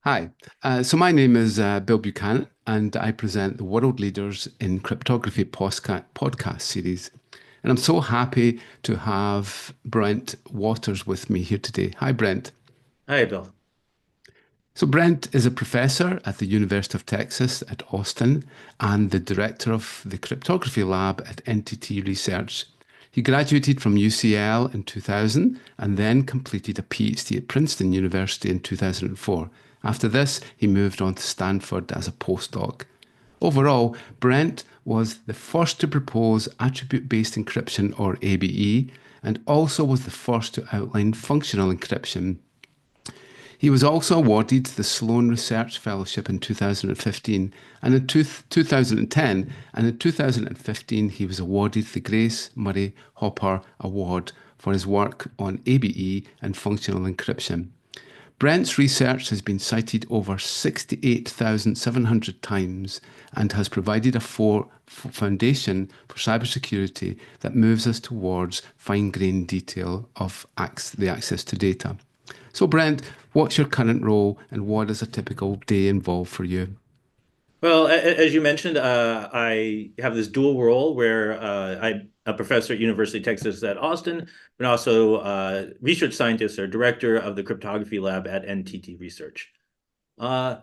Hi, so my name is Bill Buchanan, and I present the World Leaders in Cryptography podcast series. And I'm so happy to have Brent Waters with me here today. Hi, Brent. Hi, Bill. So, Brent is a professor at the University of Texas at Austin and the director of the Cryptography Lab at NTT Research. He graduated from UCL in 2000 and then completed a PhD at Princeton University in 2004. After this, he moved on to Stanford as a postdoc. Overall, Brent was the first to propose attribute-based encryption, or ABE, and also was the first to outline functional encryption. He was also awarded the Sloan Research Fellowship in 2015, and in 2010, and in 2015 he was awarded the Grace Murray Hopper Award for his work on ABE and functional encryption. Brent's research has been cited over 68,700 times and has provided a foundation for cybersecurity that moves us towards fine-grained detail of the access to data. So, Brent, what's your current role and what does a typical day involve for you? Well, as you mentioned, I have this dual role where I'm a professor at University of Texas at Austin, but also research scientist or director of the Cryptography Lab at NTT Research. Uh,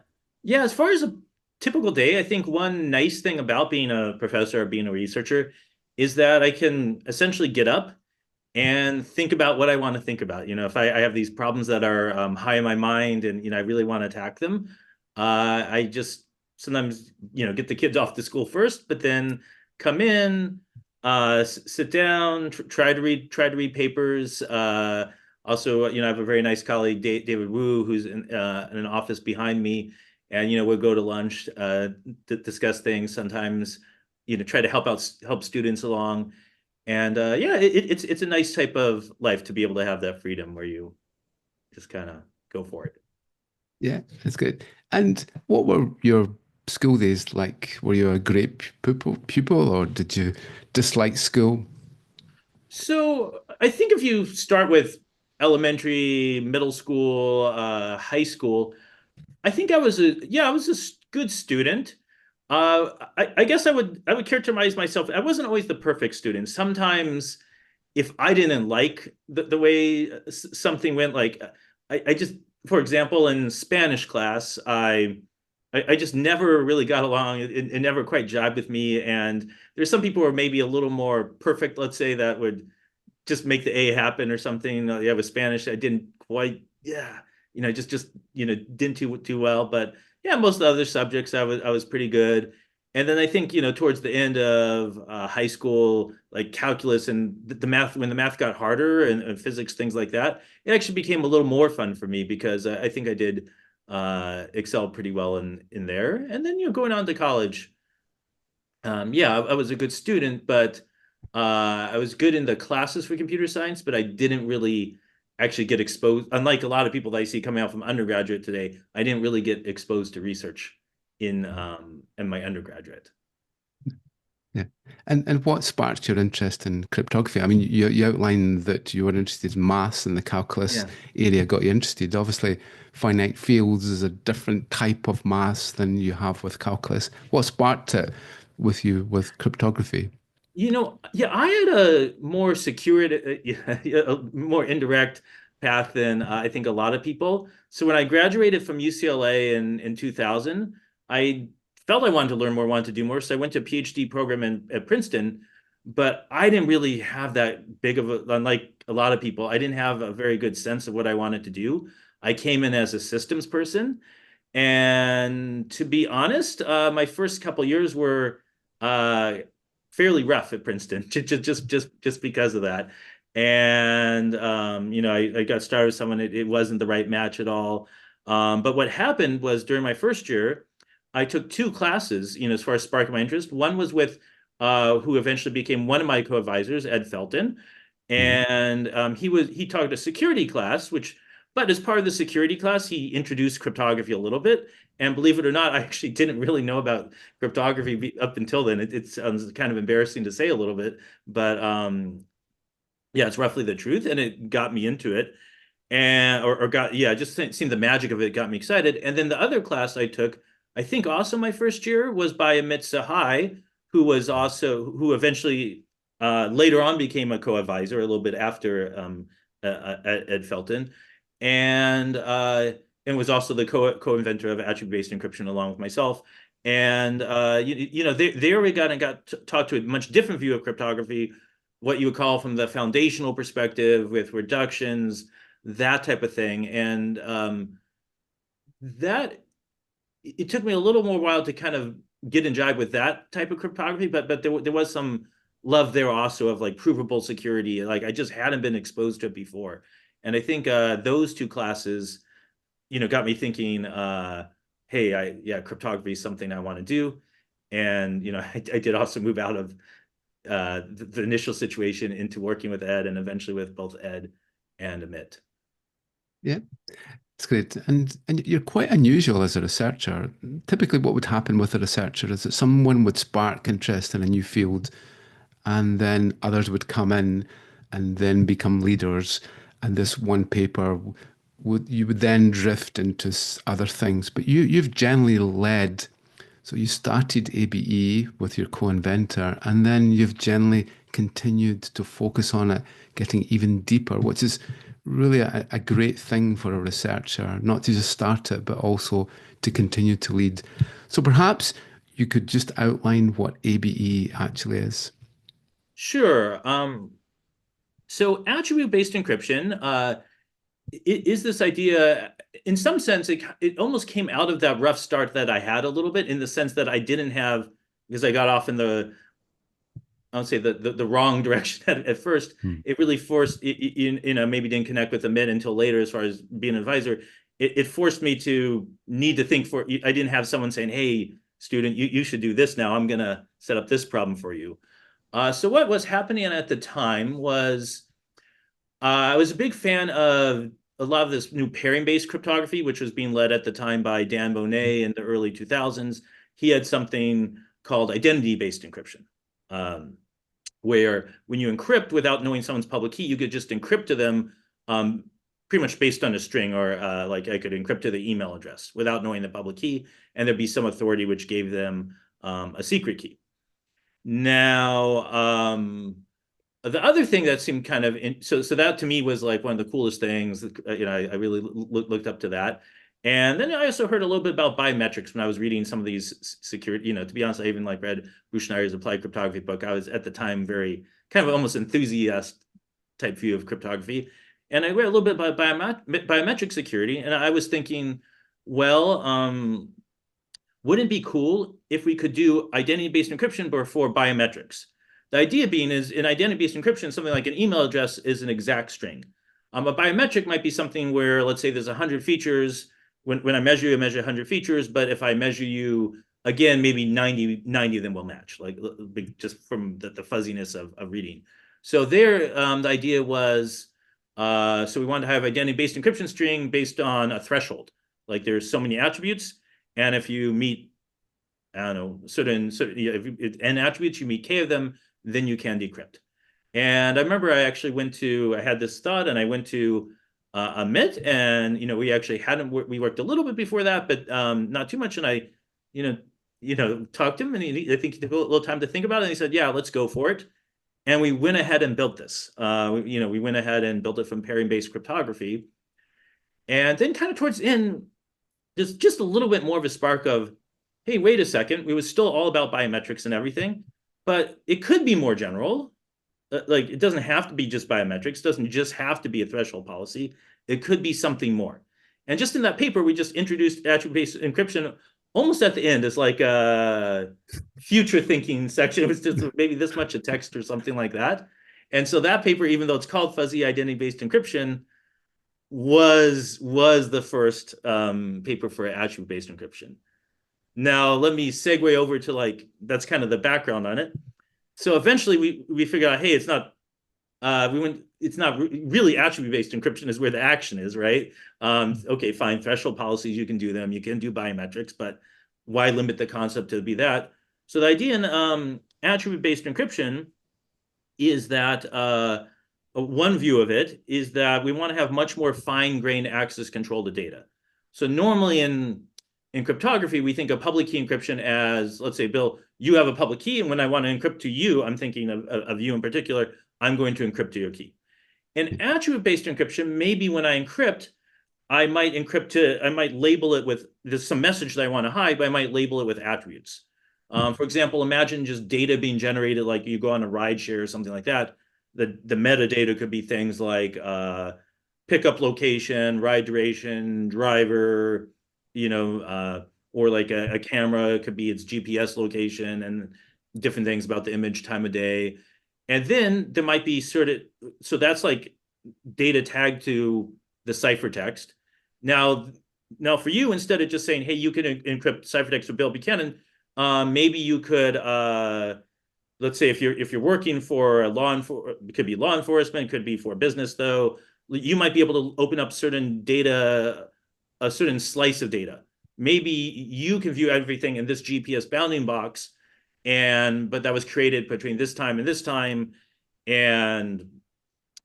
yeah, as far as a typical day, I think one nice thing about being a professor or being a researcher is that I can essentially get up and think about what I want to think about. If I have these problems that are high in my mind and I really want to attack them, I just sometimes get the kids off to school first, but then come in, sit down, try to read papers. Also, I have a very nice colleague, David Wu, who's in an office behind me, and we'll go to lunch to discuss things. Sometimes, try to help students along. And yeah, it's a nice type of life to be able to have that freedom where you just kind of go for it. Yeah, that's good. And what were your school days like? Were you a great pupil or did you dislike school? So I think if you start with elementary, middle school, high school, I think I was a good student. I guess I would characterize myself. I wasn't always the perfect student. Sometimes if I didn't like the way something went, like I just, for example, in Spanish class, I just never really got along. It never quite jived with me. And there's some people who are maybe a little more perfect, let's say, that would just make the A happen or something. Yeah, with Spanish, I didn't quite, yeah, just didn't too well. But yeah, most of the other subjects I was pretty good. And then I think towards the end of high school, like calculus and the math, when the math got harder and physics, things like that, it actually became a little more fun for me because I think I did excel pretty well in there. And then going on to college, yeah, I was a good student, but I was good in the classes for computer science, but I didn't really actually get exposed. Unlike a lot of people that I see coming out from undergraduate today, I didn't really get exposed to research in my undergraduate. Yeah. And what sparked your interest in cryptography? I mean, you outlined that you were interested in maths and the calculus Yeah. area got you interested. Obviously, finite fields is a different type of maths than you have with calculus. What sparked it with you with cryptography? Yeah, I had a more secure, a more indirect path than I think a lot of people. So when I graduated from UCLA in 2000, I felt I wanted to learn more, wanted to do more. So I went to a PhD program at Princeton, but I didn't really have that big of a, unlike a lot of people, I didn't have a very good sense of what I wanted to do. I came in as a systems person. And to be honest, my first couple years were uh, fairly rough at Princeton, just because of that. And I got started with someone. It wasn't the right match at all. But what happened was during my first year, I took two classes. As far as sparking my interest, one was with who eventually became one of my co-advisors, Ed Felton, Mhm. and he taught a security class, which but as part of the security class, he introduced cryptography a little bit. And believe it or not, I actually didn't really know about cryptography up until then. It sounds kind of embarrassing to say a little bit, but yeah, it's roughly the truth. And it got me into it. and or got yeah, just seemed the magic of it got me excited. And then the other class I took, I think also my first year, was by Amit Sahai, who eventually later on became a co-advisor a little bit after Ed Felton, and was also the co-inventor of attribute-based encryption along with myself. And there we got to talk to a much different view of cryptography, what you would call from the foundational perspective with reductions, that type of thing. And that it took me a little more while to kind of get in jive with that type of cryptography, but there was some love there also of like provable security. Like I just hadn't been exposed to it before. And I think those two classes, got me thinking, hey, cryptography is something I want to do. And, I did also move out of the initial situation into working with Ed and eventually with both Ed and Amit. Yeah, it's great. And you're quite unusual as a researcher. Typically, what would happen with a researcher is that someone would spark interest in a new field, and then others would come in and then become leaders. And this one paper you would then drift into other things. But you've generally led. So you started ABE with your co-inventor, and then you've generally continued to focus on it, getting even deeper, which is really a great thing for a researcher, not to just start it, but also to continue to lead. So perhaps you could just outline what ABE actually is. Sure. So attribute-based encryption is this idea, in some sense, it almost came out of that rough start that I had a little bit, in the sense that I didn't have, because I got off in I would say the wrong direction at first. It really forced, maybe didn't connect with the mid until later as far as being an advisor. It forced me to need to think I didn't have someone saying, hey, student, you should do this now. I'm going to set up this problem for you. So what was happening at the time was I was a big fan of a lot of this new pairing-based cryptography, which was being led at the time by Dan Monet in the early 2000s. He had something called identity-based encryption, where when you encrypt without knowing someone's public key, you could just encrypt to them pretty much based on a string, or like I could encrypt to the email address without knowing the public key, and there'd be some authority which gave them a secret key. Now, the other thing that seemed kind of so that to me was like one of the coolest things. I really looked up to that. And then I also heard a little bit about biometrics when I was reading some of these security. To be honest, I even like read Bruce Schneider's Applied Cryptography book. I was at the time very kind of almost enthusiast type view of cryptography, and I read a little bit about biometric security, and I was thinking, well, wouldn't it be cool if we could do identity-based encryption but for biometrics? The idea being is in identity-based encryption, something like an email address is an exact string. A biometric might be something where, let's say there's 100 features. When I measure you, I measure 100 features, but if I measure you again, maybe 90 of them will match, like just from the fuzziness of reading. So there, the idea was, so we wanted to have identity-based encryption string based on a threshold. Like there's so many attributes, and if you meet, I don't know, certain if n attributes, you meet k of them, then you can decrypt. And I remember I had this thought, and I went to Amit, and we actually we worked a little bit before that, but not too much. And I, talked to him, and I think he took a little time to think about it. And he said, "Yeah, let's go for it." And we went ahead and built this. We went ahead and built it from pairing-based cryptography. And then kind of towards the end, there's just a little bit more of a spark of, hey, wait a second, it was still all about biometrics and everything, but it could be more general. Like it doesn't have to be just biometrics, it doesn't just have to be a threshold policy. It could be something more. And just in that paper, we just introduced attribute-based encryption almost at the end. It's like a future thinking section. It was just maybe this much of text or something like that. And so that paper, even though it's called fuzzy identity-based encryption, was the first paper for attribute-based encryption. Now, let me segue over to that's kind of the background on it. So eventually we figured out, hey, it's not really attribute-based encryption is where the action is, right? Okay, fine, threshold policies, you can do them, you can do biometrics, but why limit the concept to be that? So the idea in attribute-based encryption is that one view of it is that we want to have much more fine-grained access control to data. So normally in cryptography, we think of public key encryption as, let's say, Bill, you have a public key, and when I want to encrypt to you, I'm thinking of you in particular, I'm going to encrypt to your key. In attribute-based encryption, maybe when I encrypt, I might label it with, there's some message that I want to hide, but I might label it with attributes. For example, imagine just data being generated, like you go on a ride share or something like that. The metadata could be things like pickup location, ride duration, driver, or like a camera could be its GPS location and different things about the image, time of day. And then there might be so that's like data tagged to the ciphertext. Now for you, instead of just saying, hey, you can encrypt ciphertext for Bill Buchanan, maybe you could, let's say if you're working for it could be law enforcement, could be for business though, you might be able to open up certain data, a certain slice of data. Maybe you can view everything in this GPS bounding box, but that was created between this time and this time, and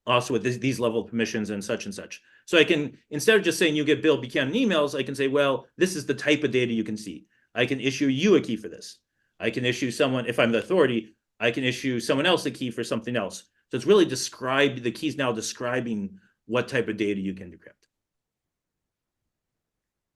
also with these level of permissions and such and such. So I can, instead of just saying you get Bill Buchanan emails, I can say, well, this is the type of data you can see. I can issue you a key for this. I can issue someone, if I'm the authority, I can issue someone else a key for something else. So it's really the key's now describing what type of data you can decrypt.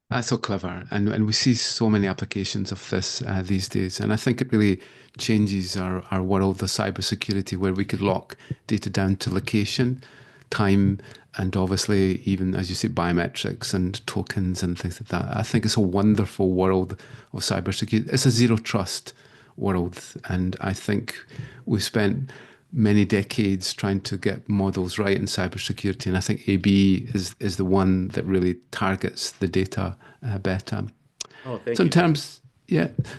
That's so clever. And we see so many applications of this these days. And I think it really changes our world, the cybersecurity, where we could lock data down to location, time, and obviously even, as you say, biometrics and tokens and things like that. I think it's a wonderful world of cybersecurity. It's a zero trust world. And I think we've spent many decades trying to get models right in cybersecurity, and I think AB is the one that really targets the data better. Oh, thank So you.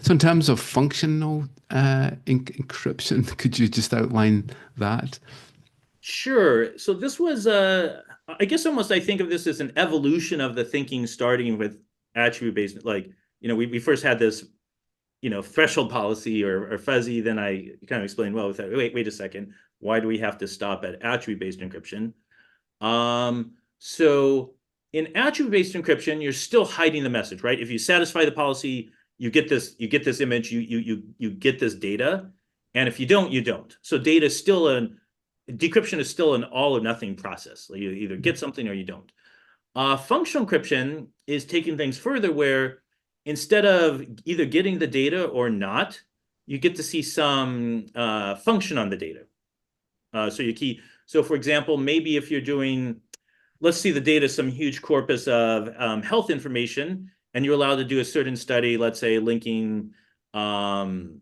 in terms of functional encryption, could you just outline that? Sure. So this was, I guess almost I think of this as an evolution of the thinking starting with attribute-based, like, we first had this, threshold policy or fuzzy. Then I kind of explained, well, wait a second, why do we have to stop at attribute-based encryption? So in attribute-based encryption, you're still hiding the message, right? If you satisfy the policy, you get this image, you get this data, and if you don't, you don't. So decryption is still an all or nothing process. Like you either get something or you don't. Functional encryption is taking things further, where instead of either getting the data or not, you get to see some function on the data. So for example, maybe if you're doing, let's see the data, some huge corpus of health information, and you're allowed to do a certain study, let's say linking some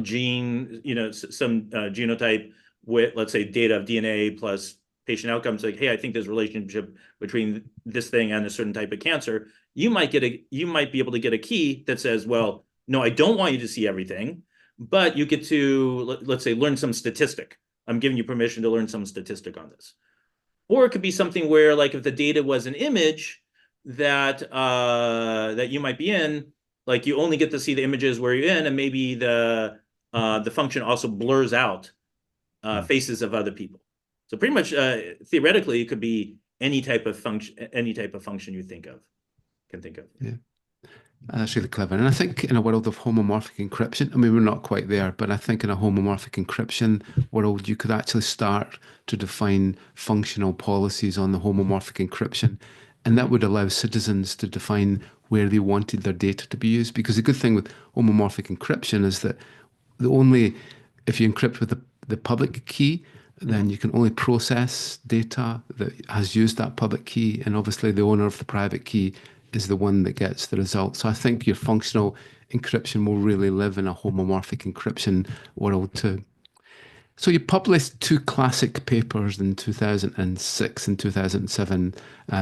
gene, some genotype with, let's say, data of DNA plus patient outcomes, like, hey, I think there's a relationship between this thing and a certain type of cancer. You might be able to get a key that says, well, no, I don't want you to see everything, but you get to, let's say, learn some statistic. I'm giving you permission to learn some statistic on this. Or it could be something where, like, if the data was an image that you might be in, like, you only get to see the images where you're in, and maybe the function also blurs out faces of other people. So pretty much theoretically, it could be any type of function you can think of. Yeah. That's really clever. And I think in a world of homomorphic encryption, I mean, we're not quite there, but I think in a homomorphic encryption world, you could actually start to define functional policies on the homomorphic encryption. And that would allow citizens to define where they wanted their data to be used. Because the good thing with homomorphic encryption is that if you encrypt with the public key, then you can only process data that has used that public key. And obviously the owner of the private key is the one that gets the result. So I think your functional encryption will really live in a homomorphic encryption world too. So you published two classic papers in 2006 and 2007.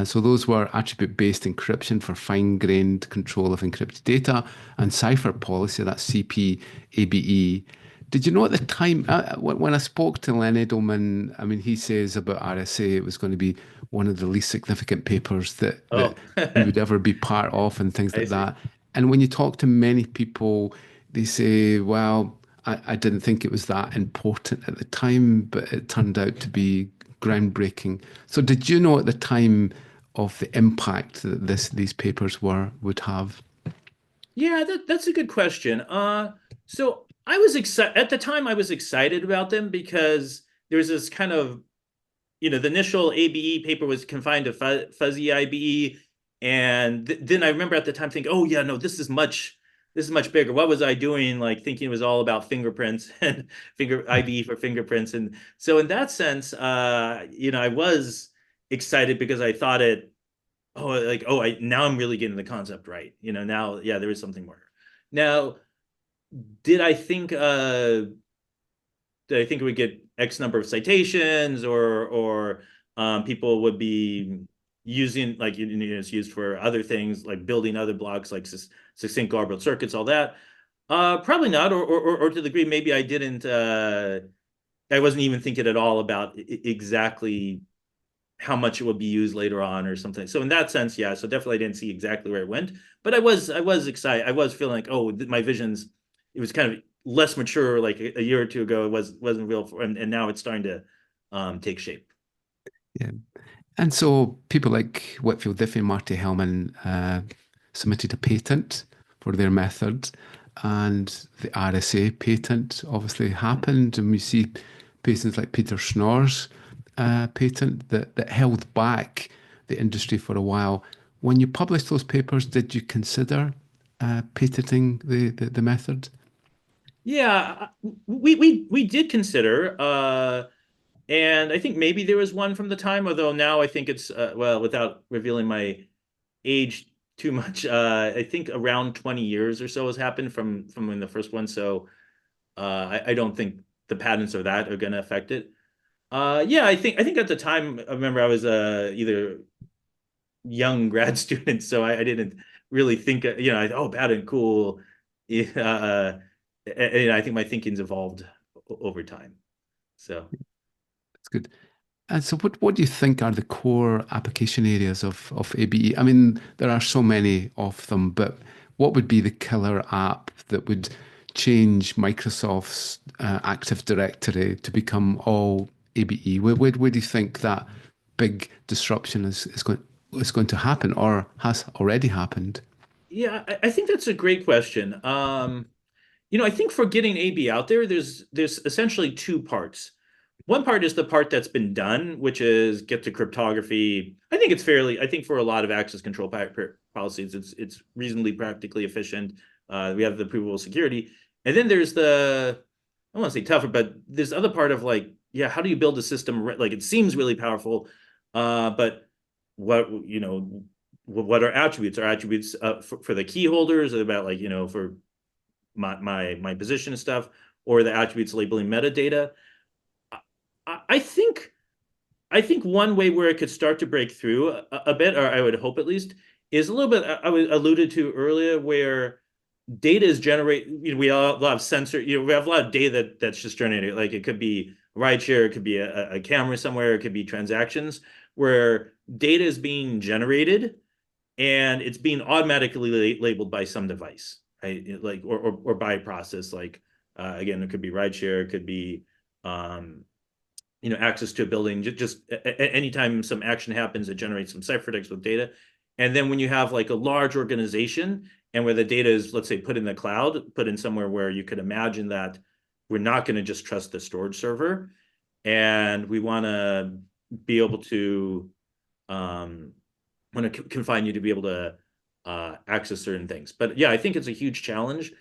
So those were attribute-based encryption for fine-grained control of encrypted data and cipher policy, that's CP-ABE. Did you know at the time, when I spoke to Len Edelman, I mean, he says about RSA, it was going to be one of the least significant papers that he would ever be part of and things like that. And when you talk to many people, they say, well, I didn't think it was that important at the time, but it turned out to be groundbreaking. So did you know at the time of the impact that these papers would have? Yeah, that's a good question. So I was excited at the time. I was excited about them because there was this kind of, the initial ABE paper was confined to fuzzy IBE, and then I remember at the time thinking, oh yeah, no, this is much bigger. What was I doing? Like thinking it was all about fingerprints and finger IBE for fingerprints, and so in that sense, I was excited because I thought it I now I'm really getting the concept right. Now, yeah, there is something more. Now, did I think uh did I think it would get X number of citations, or people would be using, like, it's used for other things like building other blocks like succinct garbled circuits, all that? Probably not, or to the degree maybe I wasn't even thinking at all about exactly how much it would be used later on or something. So in that sense, yeah. So definitely I didn't see exactly where it went, but I was excited. I was feeling like, oh, my visions. It was kind of less mature like a year or two ago. It wasn't real, and now it's starting to take shape. Yeah. And so people like Whitfield Diffie and Marty Hellman submitted a patent for their method, and the RSA patent obviously happened, and we see patents like Peter Schnorr's patent that held back the industry for a while. When you published those papers, did you consider patenting the method? Yeah, we did consider, and I think maybe there was one from the time. Although now I think it's well, without revealing my age too much, I think around 20 years or so has happened from when the first one. So I don't think the patents of that are going to affect it. Yeah, I think at the time I remember I was either young grad student, so I didn't really think, oh, patent, cool. Yeah, and I think my thinking's evolved over time. So. That's good. And so what do you think are the core application areas of ABE? I mean, there are so many of them, but what would be the killer app that would change Microsoft's Active Directory to become all ABE? Where do you think that big disruption is going to happen or has already happened? Yeah, I think that's a great question. I think for getting AB out there, there's essentially two parts. One part is the part that's been done, which is get to cryptography. I think for a lot of access control policies, it's reasonably practically efficient. We have the provable security. And then there's I don't want to say tougher, but there's the other part of, like, yeah, how do you build a system? Like, it seems really powerful, but what, what are attributes? Are attributes for the key holders, about, like, for my position and stuff, or the attributes labeling metadata? I think one way where it could start to break through a bit, or I would hope at least, is a little bit I alluded to earlier, where data is generated. We all have sensor. We have a lot of data that's just generated. Like, it could be rideshare, it could be a camera somewhere, it could be transactions where data is being generated and it's being automatically labeled by some device, right? Like, or by a process. Like, again, it could be rideshare, it could be access to a building. Just anytime some action happens, it generates some ciphertext with data. And then when you have like a large organization, and where the data is, let's say, put in the cloud, put in somewhere where you could imagine that we're not going to just trust the storage server, and we want to be able to want to confine you to be able to access certain things. But yeah, I think it's a huge challenge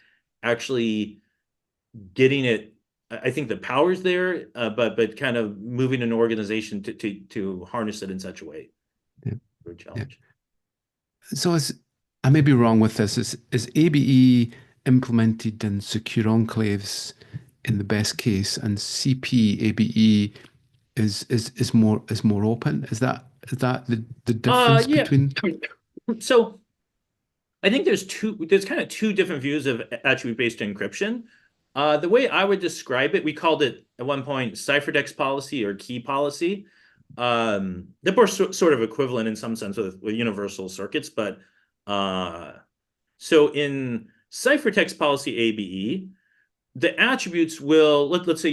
actually getting it. I think the power's there, but kind of moving an organization to harness it in such a way. Yeah. A Yeah. challenge. So I may be wrong with this. Is ABE implemented in secure enclaves in the best case, and CP is more open? Is that the difference Yeah. between? So I think there's kind of two different views of attribute-based encryption. The way I would describe it, we called it at one point ciphertext policy or key policy. They're both sort of equivalent in some sense with universal circuits, but so in ciphertext policy ABE, the attributes will, let's say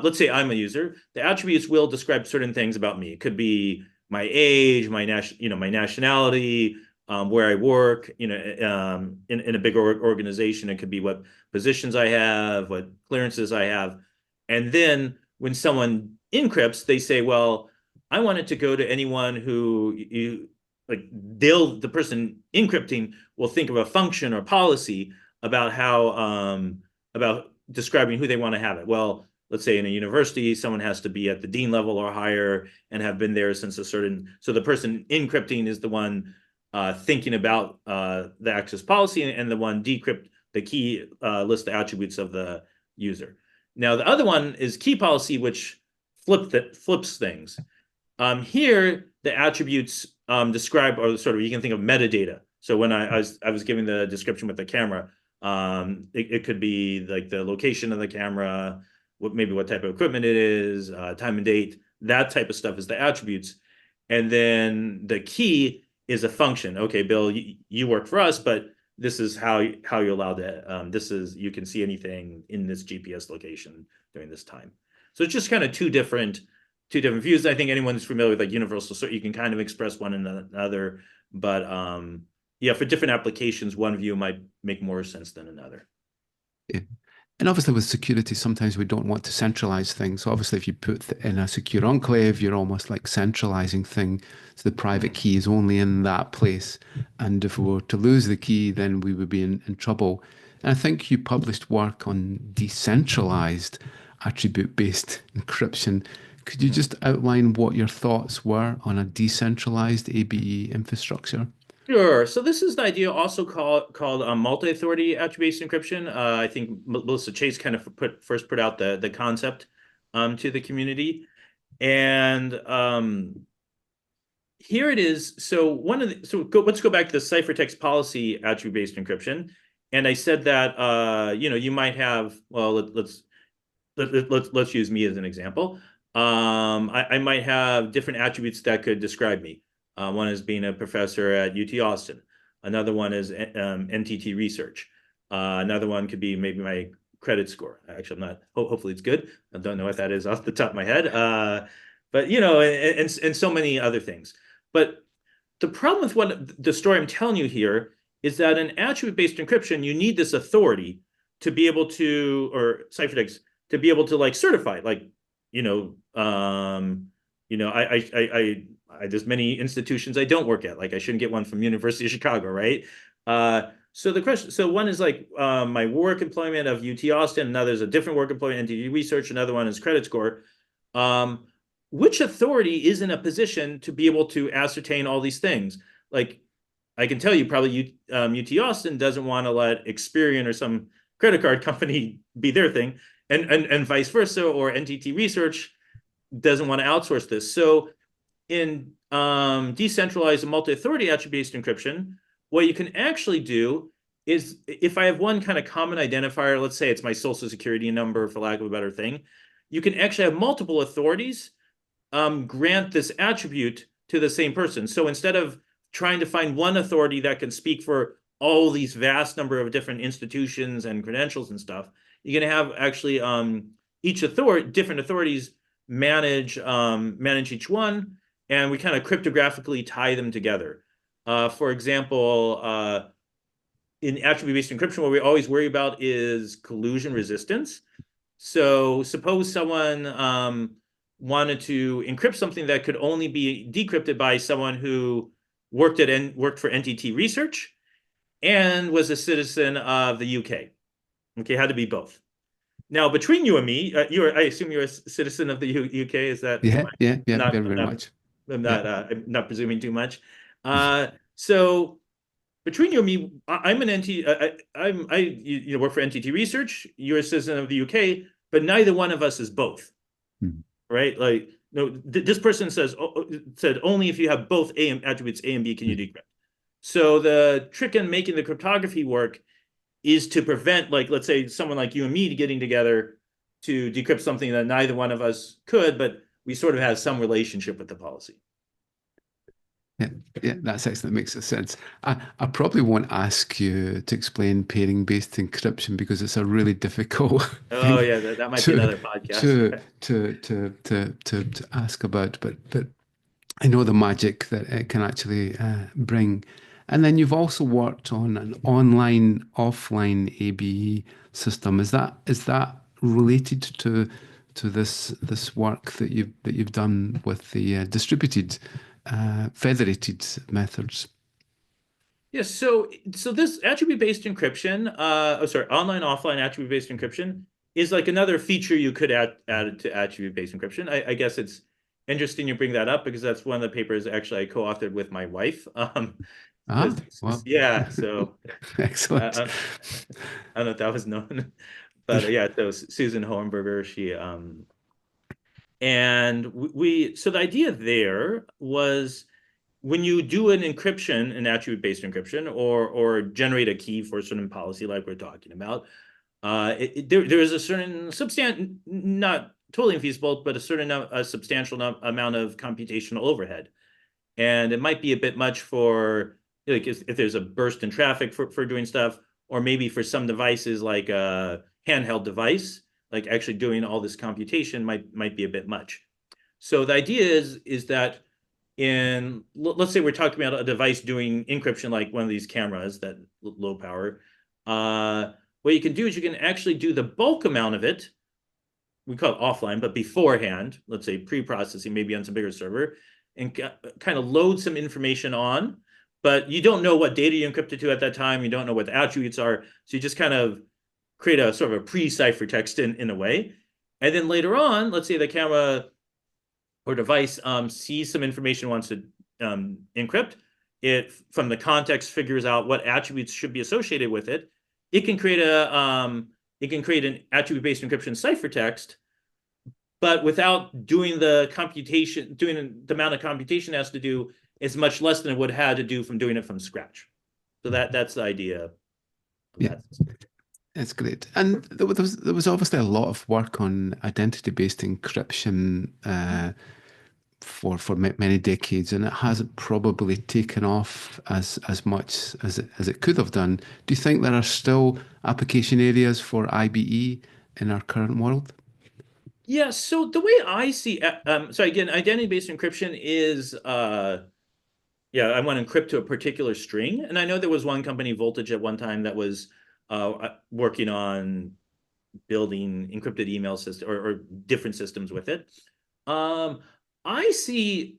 let's say I'm a user. The attributes will describe certain things about me. It could be my age, my nationality, where I work, in a bigger organization. It could be what positions I have, what clearances I have. And then when someone encrypts, they say, well, I want it to go to anyone who the person encrypting will think of a function or policy about how about describing who they want to have it. Well, let's say in a university, someone has to be at the dean level or higher and have been there since a certain. So the person encrypting is the one thinking about the access policy, and the one decrypt the key list the attributes of the user. Now the other one is key policy, which flips things. Here the attributes describe, or sort of, you can think of metadata. So when I was giving the description with the camera, it could be like the location of the camera, maybe what type of equipment it is, time and date, that type of stuff is the attributes. And then the key is a function. Okay, Bill, you work for us, but this is how you're allowed to, you can see anything in this GPS location during this time. So it's just kind of two different views. I think anyone who's familiar with like universal sort, you can kind of express one and another, but yeah, for different applications, one view might make more sense than another. Yeah. And obviously with security, sometimes we don't want to centralize things. So obviously if you put in a secure enclave, you're almost like centralizing thing. So the private key is only in that place. And if we were to lose the key, then we would be in trouble. And I think you published work on decentralized attribute-based encryption. Could you just outline what your thoughts were on a decentralized ABE infrastructure? Sure. So this is the idea also called multi-authority attribute-based encryption. I think Melissa Chase kind of first put out the concept to the community. And here it is. So let's go back to the ciphertext policy attribute-based encryption. And I said that you might have, well, let's use me as an example. I might have different attributes that could describe me. One is being a professor at UT Austin. Another one is NTT Research. Another one could be maybe my credit score. Actually, I'm not. Hopefully, it's good. I don't know what that is off the top of my head. But and so many other things. But the problem with what the story I'm telling you here is that in attribute-based encryption, you need this authority to be able to, or ciphertext to be able to like certify, like there's many institutions I don't work at. Like I shouldn't get one from University of Chicago, right? So the question, so one is like my work employment of UT Austin. Another is a different work employment, NTT Research. Another one is credit score. Which authority is in a position to be able to ascertain all these things? Like I can tell you, probably UT Austin doesn't want to let Experian or some credit card company be their thing, and vice versa, or NTT Research doesn't want to outsource this. So in decentralized and multi-authority attribute-based encryption, what you can actually do is, if I have one kind of common identifier, let's say it's my social security number, for lack of a better thing, you can actually have multiple authorities grant this attribute to the same person. So instead of trying to find one authority that can speak for all these vast number of different institutions and credentials and stuff, you're going to have actually different authorities manage each one, and we kind of cryptographically tie them together. For example, in attribute-based encryption, what we always worry about is collusion resistance. So suppose someone wanted to encrypt something that could only be decrypted by someone who worked for NTT Research and was a citizen of the UK. Okay, had to be both. Now, between you and me, I assume you're a citizen of the UK. Is that? Yeah, very much. I'm not presuming too much. So between you and me, I'm an I work for NTT Research. You're a citizen of the UK, but neither one of us is both, right? Like, no, this person said only if you have both attributes A and B can you decrypt. So the trick in making the cryptography work is to prevent, like, let's say someone like you and me getting together to decrypt something that neither one of us could, but we sort of have some relationship with the policy. Yeah, yeah, that's excellent. Makes sense. I probably won't ask you to explain pairing-based encryption because it's a really difficult Oh thing yeah, that might be to another podcast. to ask about. But I know the magic that it can actually bring. And then you've also worked on an online offline ABE system. Is that related to this work that you've done with the distributed federated methods? Yes, so this attribute-based encryption, oh sorry, online offline attribute-based encryption is like another feature you could add to attribute-based encryption. I guess it's interesting you bring that up because that's one of the papers actually I co-authored with my wife. Ah, well, Yeah, so excellent. I don't know if that was known, but yeah, so Susan Hohenberger, she and we so the idea there was when you do an encryption, an attribute-based encryption, or generate a key for a certain policy like we're talking about, there is a certain substantial, not totally infeasible, but a substantial amount of computational overhead, and it might be a bit much for like if there's a burst in traffic for doing stuff, or maybe for some devices like a handheld device, like actually doing all this computation might be a bit much. So the idea is that let's say we're talking about a device doing encryption like one of these cameras that low power. What you can do is you can actually do the bulk amount of it. We call it offline, but beforehand, let's say pre-processing, maybe on some bigger server, and kind of load some information on. But you don't know what data you encrypted to at that time. You don't know what the attributes are. So you just kind of create a sort of a pre-ciphertext in a way. And then later on, let's say the camera or device sees some information, wants to encrypt it from the context, figures out what attributes should be associated with it. It can create an attribute-based encryption ciphertext, but without doing the computation, doing the amount of computation it has to do is much less than it would have to do from doing it from scratch. So that's the idea of Yeah, that. that's great. And there was obviously a lot of work on identity-based encryption for many decades, and it hasn't probably taken off as much as it could have done. Do you think there are still application areas for IBE in our current world? Yeah, so the way I see, so again, identity-based encryption is, yeah, I want to encrypt to a particular string. And I know there was one company, Voltage, at one time that was working on building encrypted email system or different systems with it. Um, I see,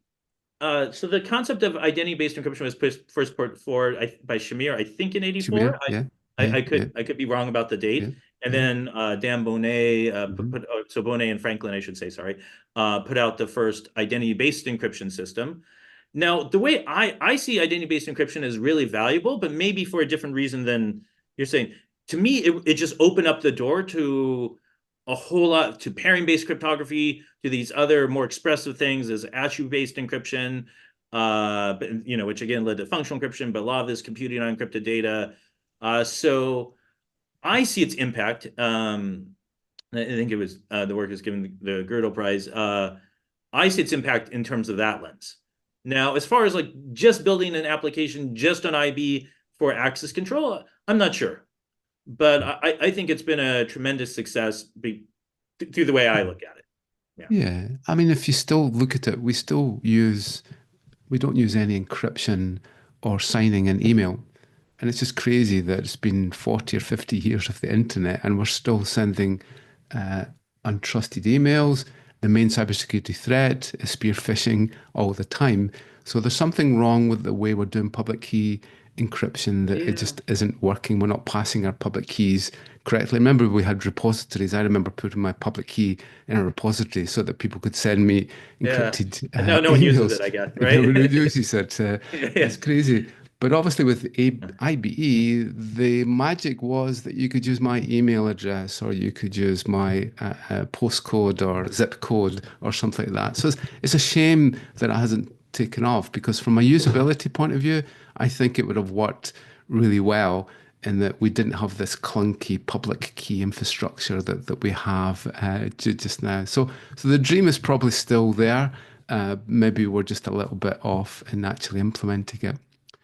so the concept of identity-based encryption was first put forward by Shamir, I think in '84. Shamir? Yeah, yeah, yeah, I could be wrong about the yeah, date. And yeah. then Dan Boneh, Hmm. so Boneh and Franklin, I should say, sorry, put out the first identity-based encryption system. Now, the way I see identity-based encryption is really valuable, but maybe for a different reason than you're saying. To me, it just opened up the door to a whole lot to pairing-based cryptography, to these other more expressive things as attribute-based encryption, but, which again led to functional encryption, but a lot of this computing on encrypted data. So I see its impact. I think it was the work is given the Gödel Prize. I see its impact in terms of that lens. Now, as far as like just building an application just on IB for access control, I'm not sure, but I think it's been a tremendous success through the way I look at it. Yeah. Yeah. I mean, if you still look at it, we don't use any encryption or signing an email. And it's just crazy that it's been 40 or 50 years of the internet and we're still sending uh, untrusted emails. The main cybersecurity threat is spear phishing all the time. So there's something wrong with the way we're doing public key encryption that it Yeah. just isn't working. We're not passing our public keys correctly. Remember, we had repositories. I remember putting my public key in a repository so that people could send me Yeah. encrypted And no one uses it, emails. I guess, No right? one uses it. Yeah. It's crazy. But obviously, with IBE, the magic was that you could use my email address or you could use my postcode or zip code or something like that. So it's a shame that it hasn't taken off because, from a usability point of view, I think it would have worked really well in that we didn't have this clunky public key infrastructure that we have just now. So the dream is probably still there. maybe we're just a little bit off in actually implementing it.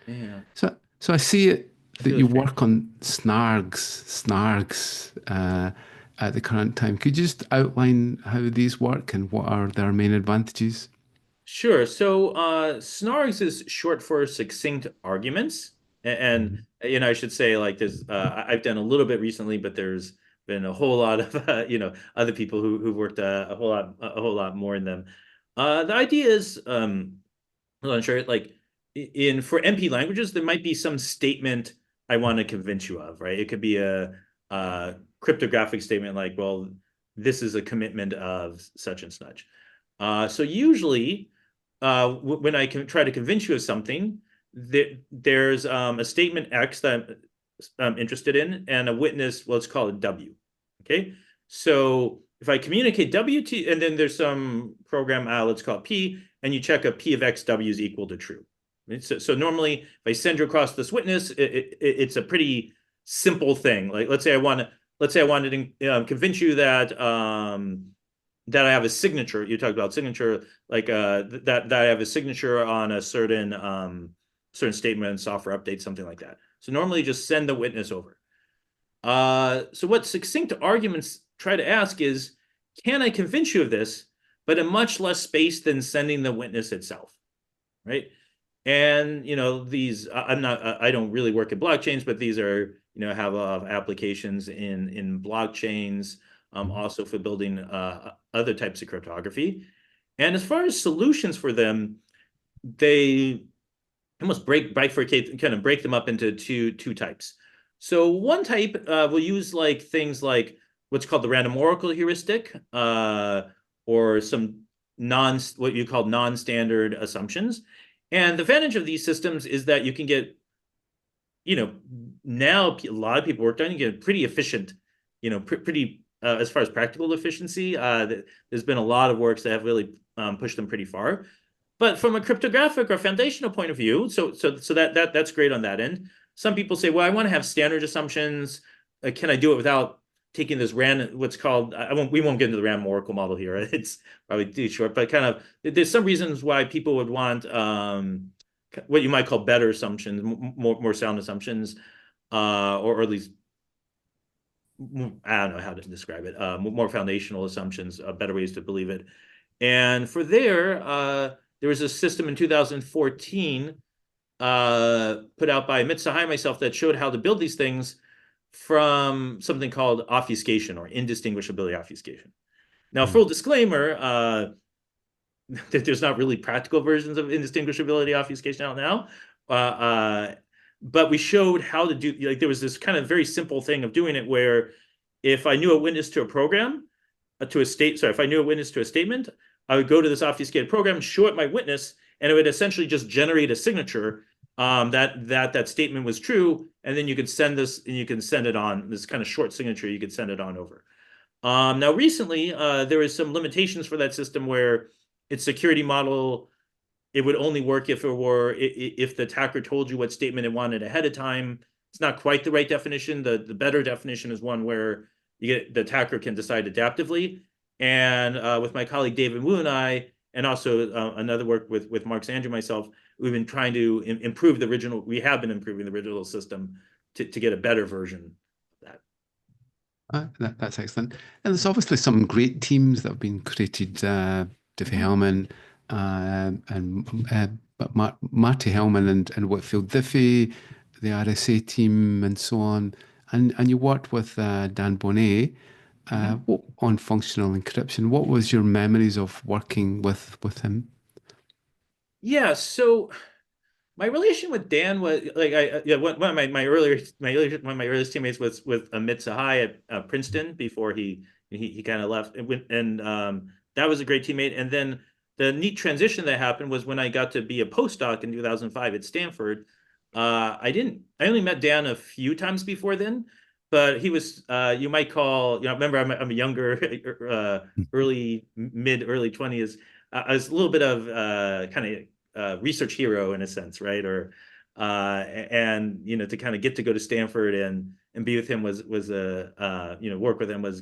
Yeah, So I see it it's that really you strange. work on SNARKs at the current time. Could you just outline how these work and what are their main advantages? Sure. So SNARKs is short for succinct arguments. And, Mhm. I should say like there's I've done a little bit recently, but there's been a whole lot of other people who've worked a whole lot more in them. The idea is I'm not sure like in for NP languages there might be some statement I want to convince you of, right? It could be a cryptographic statement like, well, this is a commitment of such and such. So usually when I can try to convince you of something, there's a statement X that I'm interested in, and a witness, let's call it W. Okay. So if I communicate W to, and then there's some program, let's call it P, and you check a P of X W is equal to true. Right? So normally, if I send you across this witness, it's a pretty simple thing. Like let's say I wanted to convince you that I have a signature. You talked about signature, like that I have a signature on a certain statement, software update, something like that. So normally just send the witness over. So what succinct arguments try to ask is, can I convince you of this, but in much less space than sending the witness itself, right? And these I don't really work in blockchains, but these are have a lot of applications in blockchains, also for building other types of cryptography. And as far as solutions for them, they almost bifurcate, kind of break them up into two types. So one type will use like things like what's called the random oracle heuristic, or some what you call non-standard assumptions. And the advantage of these systems is that you can get, now a lot of people work on, you get pretty efficient, pretty as far as practical efficiency. There's been a lot of works that have really pushed them pretty far. But from a cryptographic or foundational point of view, so that's great on that end. Some people say, well, I want to have standard assumptions. Can I do it without taking this random, what's called, we won't get into the random oracle model here. It's probably too short, but kind of, there's some reasons why people would want what you might call better assumptions, more sound assumptions, or at least I don't know how to describe it, more foundational assumptions, better ways to believe it. And for there was a system in 2014 put out by Mitsahai and myself that showed how to build these things from something called obfuscation or indistinguishability obfuscation. Now, Mm. full disclaimer, there's not really practical versions of indistinguishability obfuscation out now. But we showed how to do, like, there was this kind of very simple thing of doing it where if I knew a witness to a program, if I knew a witness to a statement, I would go to this obfuscated program, show it my witness, and it would essentially just generate a signature that statement was true, and then you could send this and you can send it on this kind of short signature. You could send it on over. Now, recently, there was some limitations for that system where its security model, it would only work if if the attacker told you what statement it wanted ahead of time. It's not quite the right definition. The better definition is one where the attacker can decide adaptively. And with my colleague David Wu and I, and also another work with Mark Sandry and myself, we've been trying to improve the original. We have been improving the original system to get a better version of that. That's excellent. And there's obviously some great teams that have been created. Diffie Mhm. Hellman and but Marty Hellman and Whitfield Diffie, the RSA team, and so on. And you worked with Dan Bonnet Mhm. on functional encryption. What was your memories of working with him? Yeah, so my relation with Dan was like yeah, one of one of my earliest teammates was with Amit Sahai at Princeton before he kind of left and that was a great teammate. And then the neat transition that happened was when I got to be a postdoc in 2005 at Stanford. I only met Dan a few times before then, but he was you might call, remember I'm a younger early 20s. I was a little bit of kind of research hero in a sense, right? Or and to kind of get to go to Stanford and be with him was a work with him was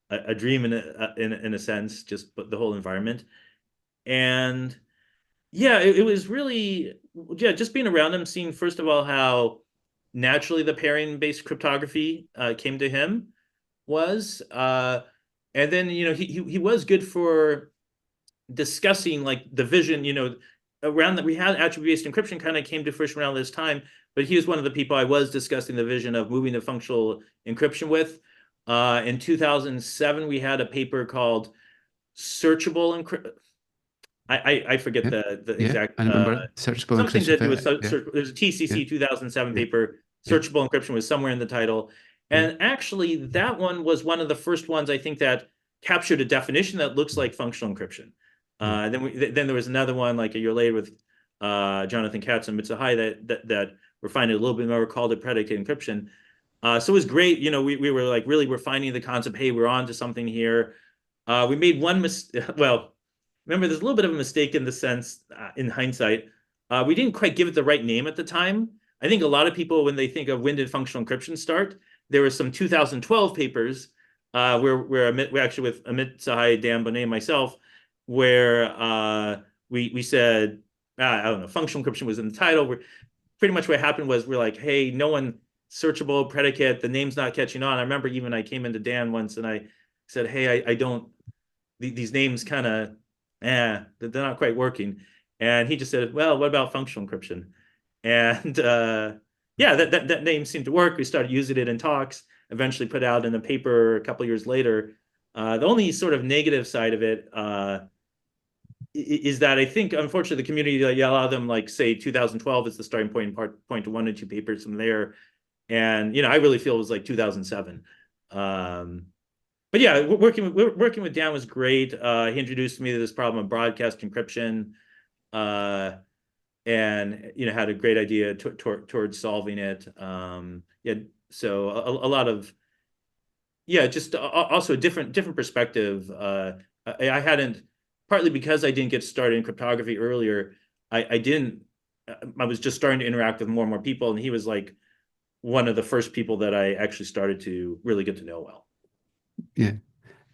a dream in a sense, just the whole environment. And yeah, it was really, yeah, just being around him, seeing first of all how naturally the pairing-based cryptography came to him was, and then he was good for discussing like the vision, around that we had attribute-based encryption kind of came to fruition around this time, but he was one of the people I was discussing the vision of moving to functional encryption with. In 2007, we had a paper called searchable encryption. I forget Yeah, the yeah, exact I remember searchable something encryption. to do with Yeah, there's a yeah, TCC 2007 yeah, paper. yeah, Searchable encryption was somewhere in the title, yeah. and actually that one was one of the first ones I think that captured a definition that looks like functional encryption. Yeah. Then there was another one like a year later with Jonathan Katz and Mitsuhai that refined it a little bit more, called it predicate encryption. So it was great. We were like really refining the concept. Hey, we're on to something here. We made one mistake. Well, remember, there's a little bit of a mistake in the sense, in hindsight. We didn't quite give it the right name at the time. I think a lot of people, when they think of when did functional encryption start, there were some 2012 papers where we actually with Amit Sahai, Dan Bonet, and myself, where we said, I don't know, functional encryption was in the title. Pretty much what happened was we're like, hey, no one searchable predicate, the name's not catching on. I remember even I came into Dan once and I said, hey, I don't, these names kind of, they're not quite working. And he just said, well, what about functional encryption? And yeah, that name seemed to work. We started using it in talks, eventually put out in a paper a couple of years later. The only sort of negative side of it is that I think, unfortunately, the community, a lot of them, like, say, 2012 is the starting point, point to one or two papers from there. And, I really feel it was like 2007. But yeah, working with Dan was great. He introduced me to this problem of broadcast encryption, and had a great idea towards solving it. Yeah, so a lot of just also a different perspective. I hadn't, partly because I didn't get started in cryptography earlier. I didn't. I was just starting to interact with more and more people, and he was like one of the first people that I actually started to really get to know well. Yeah.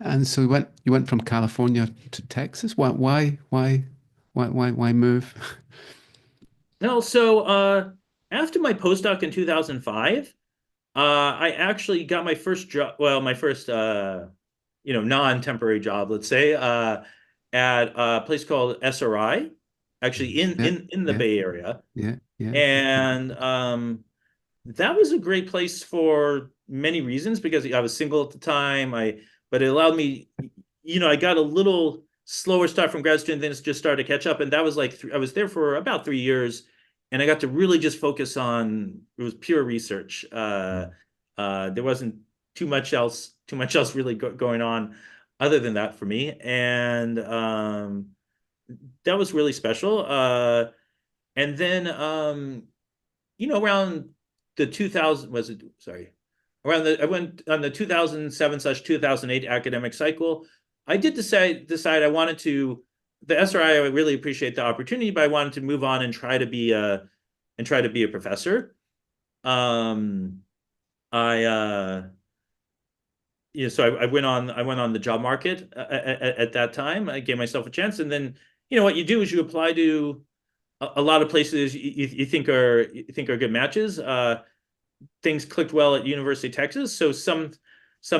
And so you went from California to Texas. Why move? No, so after my postdoc in 2005, I actually got my first job, well, my first non-temporary job, let's say, at a place called SRI, actually Yeah, in the yeah, Bay Area. yeah, yeah, And that was a great place for many reasons because I was single at the time. But it allowed me, I got a little slower start from grad student, then it just started to catch up. And that was like, I was there for about 3 years, and I got to really just focus on, it was pure research. There wasn't too much else really going on other than that for me. And that was really special. And then around the 2000, was it, sorry, around I went on the 2007/2008 academic cycle. I did decide I wanted to, the SRI, I really appreciate the opportunity, but I wanted to move on and try to be a professor. I so I went on the job market at that time. I gave myself a chance, and then what you do is you apply to a lot of places you think are good matches. Things clicked well at University of Texas, so some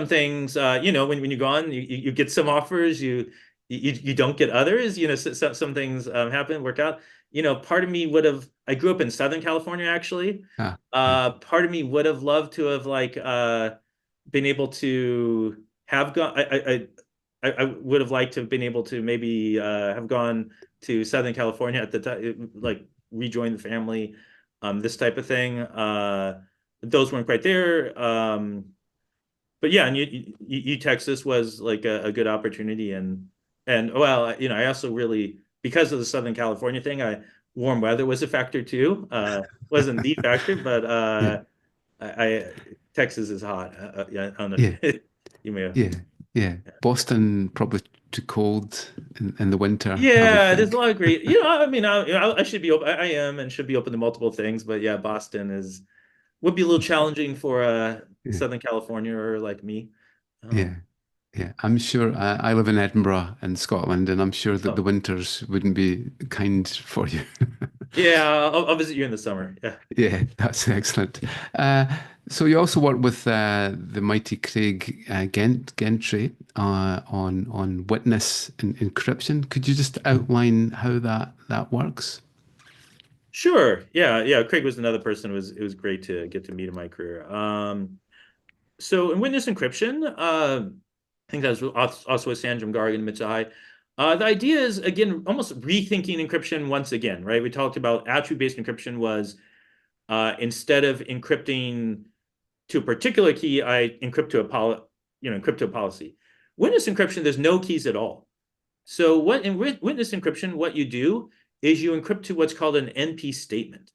things when you go on, you get some offers, you don't get others. Some things happen, work out. Part of me would have. I grew up in Southern California, actually. ah, yeah, Part of me would have loved to have like been able to have gone. I would have liked to have been able to maybe have gone to Southern California at the time, like rejoin the family, this type of thing. Those weren't quite there. But yeah, and Texas was like a good opportunity, and well, I also really, because of the Southern California thing, warm weather was a factor too. Wasn't the factor, but yeah, Texas is hot. Yeah, I don't know yeah, if you may have. yeah, yeah. Boston probably too cold in the winter, I would Yeah, there's a think. lot of great. I mean, I should be open. I am and should be open to multiple things, but yeah, Boston would be a little challenging for Yeah, Southern California or like me. yeah. Um, Yeah, I'm sure I live in Edinburgh in Scotland, and I'm sure that the Oh, winters wouldn't be kind for you. yeah, I'll visit you in the summer. Yeah. Yeah, that's excellent. Uh, so you also work with the mighty Craig Gentry on witness encryption. Could you just outline how that works? Sure. Yeah, yeah. Craig was another person. It was great to get to meet in my career. So in witness encryption, I think that was also with Sanjam Garg and Mitsai. The idea is again almost rethinking encryption once again, right? We talked about attribute-based encryption was instead of encrypting to a particular key, I encrypt to encrypt to a policy. Witness encryption, there's no keys at all. So what in witness encryption, what you do is you encrypt to what's called an NP statement.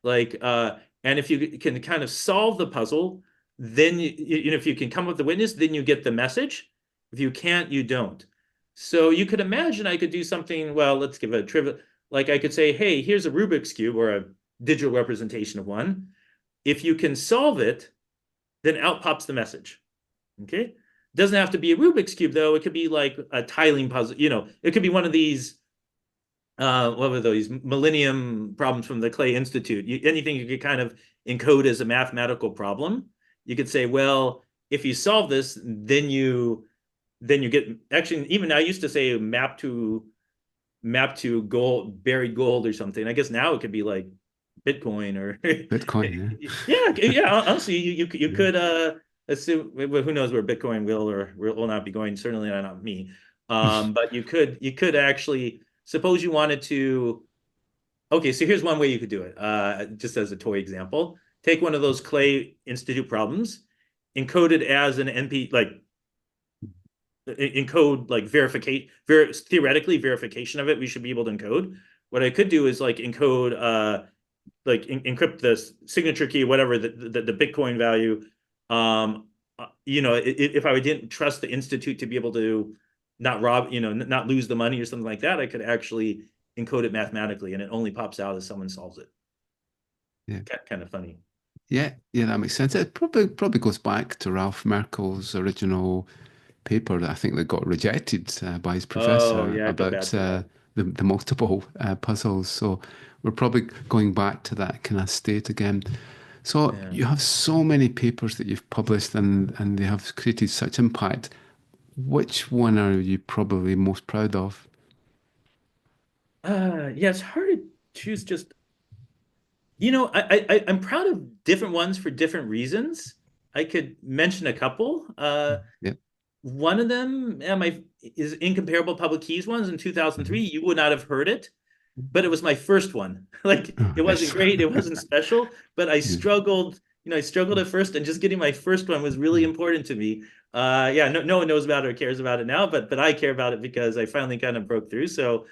Like, and if you can kind of solve the puzzle, then if you can come up with the witness, then you get the message. If you can't, you don't. So you could imagine I could do something. Well, let's give a trivia. Like I could say, hey, here's a Rubik's cube or a digital representation of one. If you can solve it, then out pops the message. Okay. Doesn't have to be a Rubik's cube though. It could be like a tiling puzzle. It could be one of these what were those millennium problems from the Clay Institute. Anything you could kind of encode as a mathematical problem, you could say, well, if you solve this, then you get actually even I used to say map to gold, buried gold or something. I guess now it could be like Bitcoin or Bitcoin, yeah. Honestly, you yeah. could assume who knows where Bitcoin will or will not be going. Certainly not me. But you could actually suppose you wanted to. Okay, so here's one way you could do it. Just as a toy example, take one of those Clay Institute problems, encode it as an NP like encode like theoretically verification of it. We should be able to encode. What I could do is like encode encrypt the signature key, whatever the Bitcoin value. If I didn't trust the institute to be able to not rob, not lose the money or something like that, I could actually encode it mathematically, and it only pops out as someone solves it. Yeah. Kind of funny. Yeah, yeah, that makes sense. It probably goes back to Ralph Merkel's original paper that I think that got rejected by his Oh professor yeah, I feel bad about for that. the multiple puzzles. So we're probably going back to that kind of state again. So Yeah. you have so many papers that you've published and they have created such impact. Which one are you probably most proud of? Yeah, it's hard to choose just I'm proud of different ones for different reasons. I could mention a couple. Yeah. One of them is Incomparable Public Keys ones in 2003. Mhm. You would not have heard it, but it was my first one. Like Oh, it wasn't yes. great, it wasn't special, but I Yeah. struggled. I struggled at first, and just getting my first one was really important to me. Yeah, no one knows about it or cares about it now, but I care about it because I finally kind of broke through. So,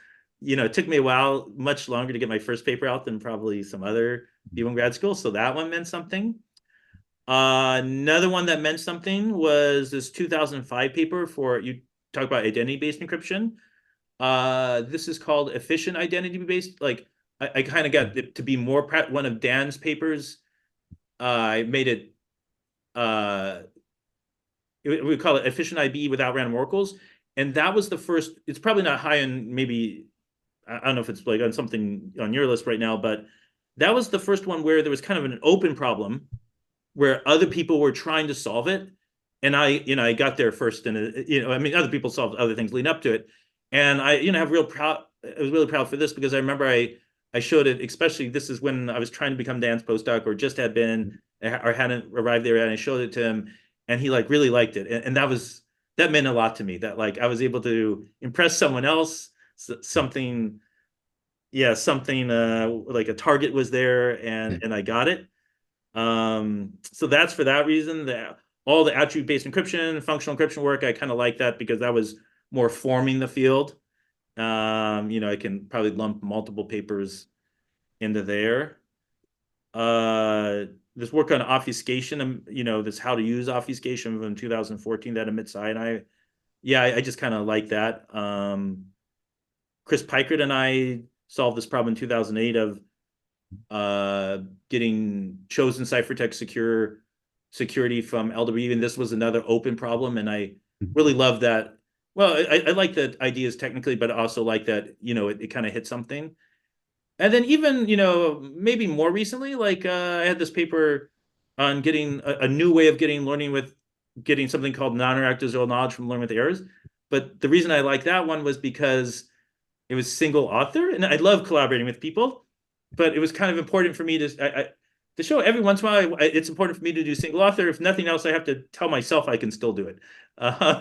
it took me a while, much longer to get my first paper out than probably some other people in grad school. So that one meant something. Another one that meant something was this 2005 paper for you talk about identity-based encryption. This is called efficient identity-based. Like I kind of got it to be more one of Dan's papers. I made it. Uh, we call it efficient IB without random oracles, and that was the first. It's probably not high on maybe. I don't know if it's like on something on your list right now, but that was the first one where there was kind of an open problem where other people were trying to solve it, and I got there first, and I mean, other people solved other things leading up to it, and have real proud. I was really proud for this because I remember I showed it, especially this is when I was trying to become Dan's postdoc or just had been or hadn't arrived there, and I showed it to him, and he like really liked it, and that meant a lot to me that like I was able to impress someone else, something something like a target was there, Yeah. and I got it. So that's for that reason. All the attribute-based encryption, functional encryption work, I kind of like that because that was more forming the field. I can probably lump multiple papers into there. This work on obfuscation, this how to use obfuscation from 2014 that emits cyanide. Yeah, I just kind of like that. Chris Pikert and I solved this problem in 2008 of getting chosen ciphertext security from LW, and this was another open problem, and I really love that. Well, I like the ideas technically, but I also like that, it kind of hit something. And then even, maybe more recently, like I had this paper on getting a new way of getting something called non-interactive zero knowledge from learning with errors. But the reason I like that one was because it was single author, and I love collaborating with people, but it was kind of important for me to show every once in a while it's important for me to do single author. If nothing else, I have to tell myself I can still do it. I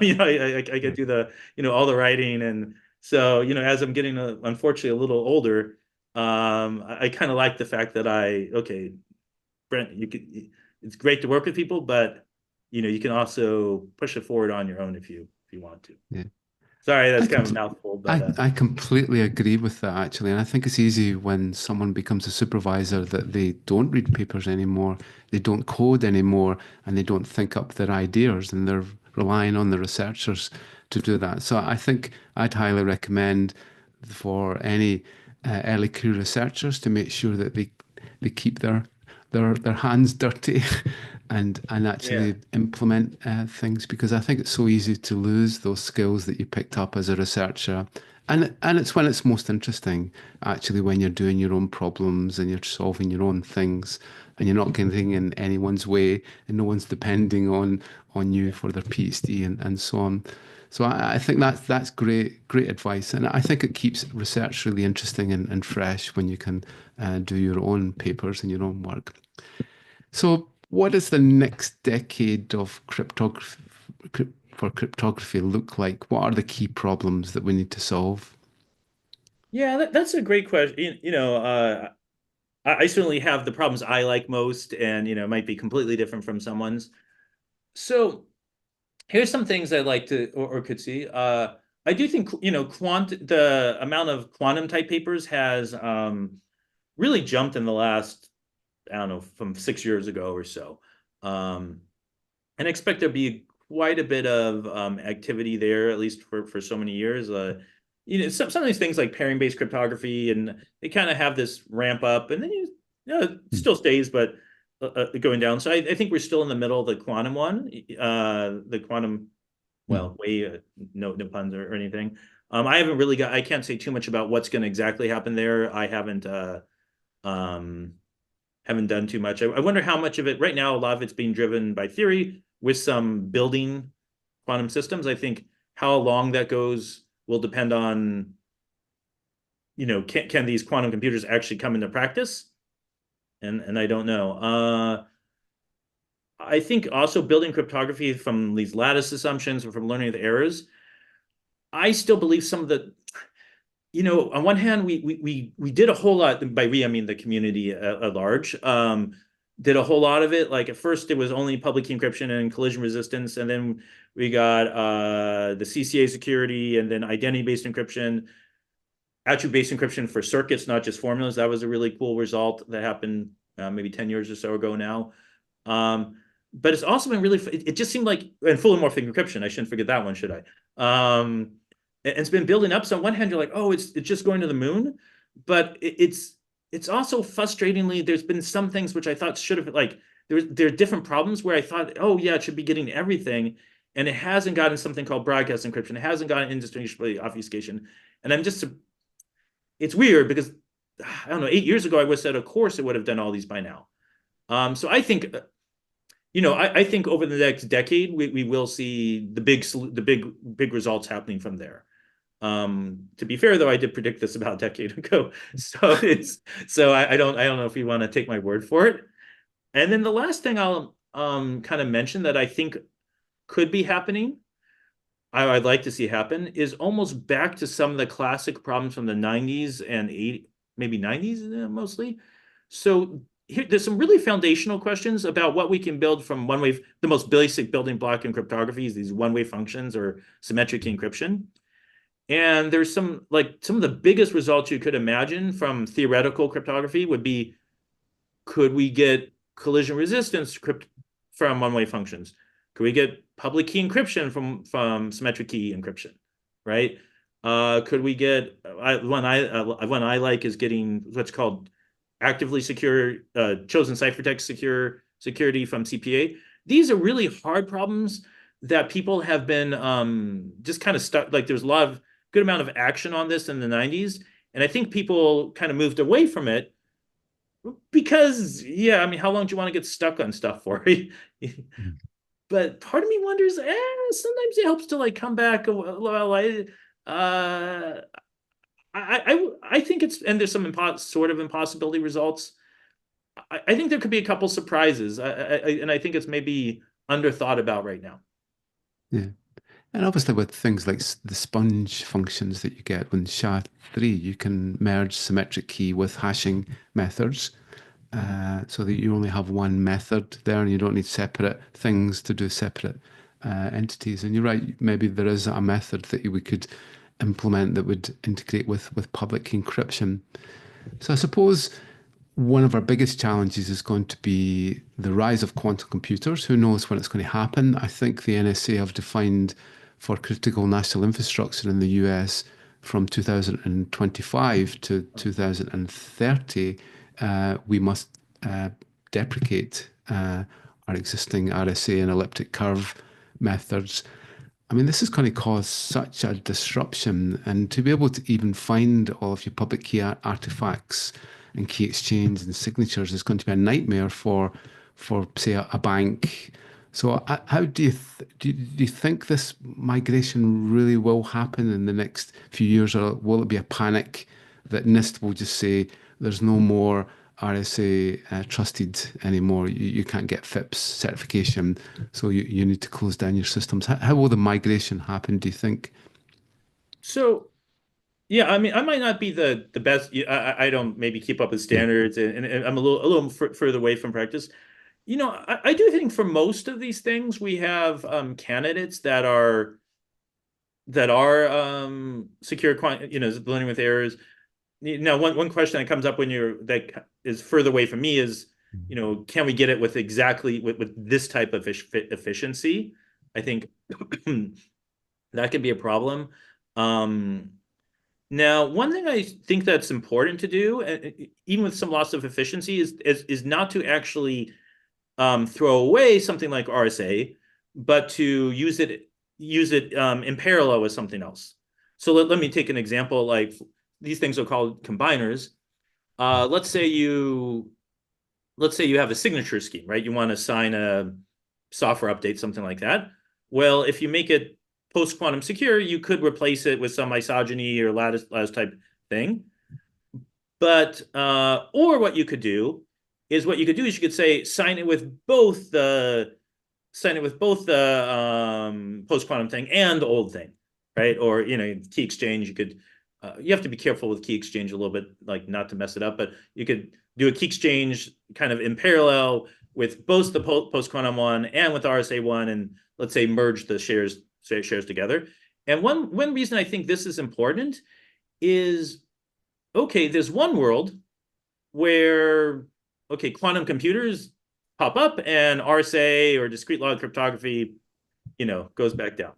get to do the all the writing, and so as I'm getting unfortunately a little older, I kind of like the fact that okay, Brent, it's great to work with people, but you can also push it forward on your own if you want to. Yeah. Sorry, I, that's kind of a compl mouthful, but I completely agree with that actually, and I think it's easy when someone becomes a supervisor that they don't read papers anymore, they don't code anymore, and they don't think up their ideas, and they're relying on the researchers to do that. So I think I'd highly recommend for any early career researchers to make sure that they keep their hands dirty and yeah. actually implement things, because I think it's so easy to lose those skills that you picked up as a researcher. And it's when it's most interesting, actually, when you're doing your own problems and you're solving your own things and you're not getting in anyone's way and no one's depending on you for their PhD and so on. So I think that's great advice, and I think it keeps research really interesting and fresh when you can do your own papers and your own work. So, what does the next decade of for cryptography look like? What are the key problems that we need to solve? Yeah, that's a great question. I certainly have the problems I like most, and it might be completely different from someone's. So here's some things I'd like to or could see. I do think the amount of quantum type papers has really jumped in the last, I don't know, from 6 years ago or so. Um, and I expect there'll be quite a bit of activity there, at least for so many years. Some of these things like pairing-based cryptography, and they kind of have this ramp up, and then it Hmm. still stays, but going down. So I think we're still in the middle of the quantum one, the quantum, Hmm. well, way no puns or anything. I can't say too much about what's going to exactly happen there. I um, haven't done too much. I wonder how much of it right now, a lot of it's being driven by theory with some building quantum systems. I think how long that goes will depend on, can these quantum computers actually come into practice? And I don't know. I think also building cryptography from these lattice assumptions or from learning the errors, I still believe some of the, on one hand, we did a whole lot. By we, I mean the community at large. Did a whole lot of it. Like at first, it was only public key encryption and collision resistance, and then we got the CCA security, and then identity-based encryption, attribute-based encryption for circuits, not just formulas. That was a really cool result that happened maybe 10 years or so ago now. But it's also been really, it just seemed like, and fully morphic encryption, I shouldn't forget that one, should I? And it's been building up. So on one hand, you're like, oh, it's just going to the moon. But it's also frustratingly, there's been some things which I thought should have, like, there are different problems where I thought, oh, yeah, it should be getting everything. And it hasn't gotten something called broadcast encryption. It hasn't gotten indistinguishable obfuscation. And it's weird because, I don't know, 8 years ago, I would have said, of course, it would have done all these by now. So I think I think over the next decade we will see the big results happening from there. To be fair, though, I did predict this about a decade ago, so I don't know if you want to take my word for it. And then the last thing I'll kind of mention that I think could be happening, I'd like to see happen, is almost back to some of the classic problems from the 90s and 80, maybe 90s mostly. So there's some really foundational questions about what we can build from one-way. The most basic building block in cryptography is these one-way functions or symmetric encryption. And there's some of the biggest results you could imagine from theoretical cryptography would be, could we get collision resistance from one-way functions? Could we get public key encryption from symmetric key encryption, right? Could we get one I like is getting what's called actively secure chosen ciphertext security from CPA. These are really hard problems that people have been just kind of stuck. Like there's a lot of good amount of action on this in the 90s. And I think people kind of moved away from it because, yeah, I mean, how long do you want to get stuck on stuff for? But part of me wonders, sometimes it helps to like come back. Well, uh, I think it's, and there's some sort of impossibility results. I think there could be a couple surprises, and I think it's maybe underthought about right now. Yeah. And obviously, with things like the sponge functions that you get with SHA-3, you can merge symmetric key with hashing methods so that you only have one method there and you don't need separate things to do separate entities. And you're right, maybe there is a method that we could implement that would integrate with public encryption. So I suppose one of our biggest challenges is going to be the rise of quantum computers. Who knows when it's going to happen? I think the NSA have defined for critical national infrastructure in the US from 2025 to 2030, we must deprecate our existing RSA and elliptic curve methods. I mean, this is going to cause such a disruption, and to be able to even find all of your public key artifacts and key exchange and signatures is going to be a nightmare for say, a bank. So, how do you do you think this migration really will happen in the next few years, or will it be a panic that NIST will just say there's no more RSA trusted anymore? You can't get FIPS certification, so you need to close down your systems. How will the migration happen, do you think? So yeah, I mean, I might not be the best. I don't maybe keep up with Yeah. standards, and I'm a little further away from practice. I do think for most of these things we have candidates that are secure, learning with errors. Now, one question that comes up that is further away from me is, can we get it with exactly with this type of efficiency? I think that could be a problem. Um, Now, one thing I think that's important to do, even with some loss of efficiency, is not to actually throw away something like RSA, but to use it in parallel with something else. So let me take an example. Like these things are called combiners. Let's say you have a signature scheme, right? You want to sign a software update, something like that. Well, if you make it post quantum secure, you could replace it with some isogeny or lattice type thing. But or what you could do is you could say sign it with both the post quantum thing and the old thing, right? Or key exchange. You have to be careful with key exchange a little bit, like not to mess it up. But you could do a key exchange kind of in parallel with both the post quantum one and with RSA one, and let's say merge the shares together. And one reason I think this is important is, okay, there's one world where, okay, quantum computers pop up and RSA or discrete log cryptography, goes back down.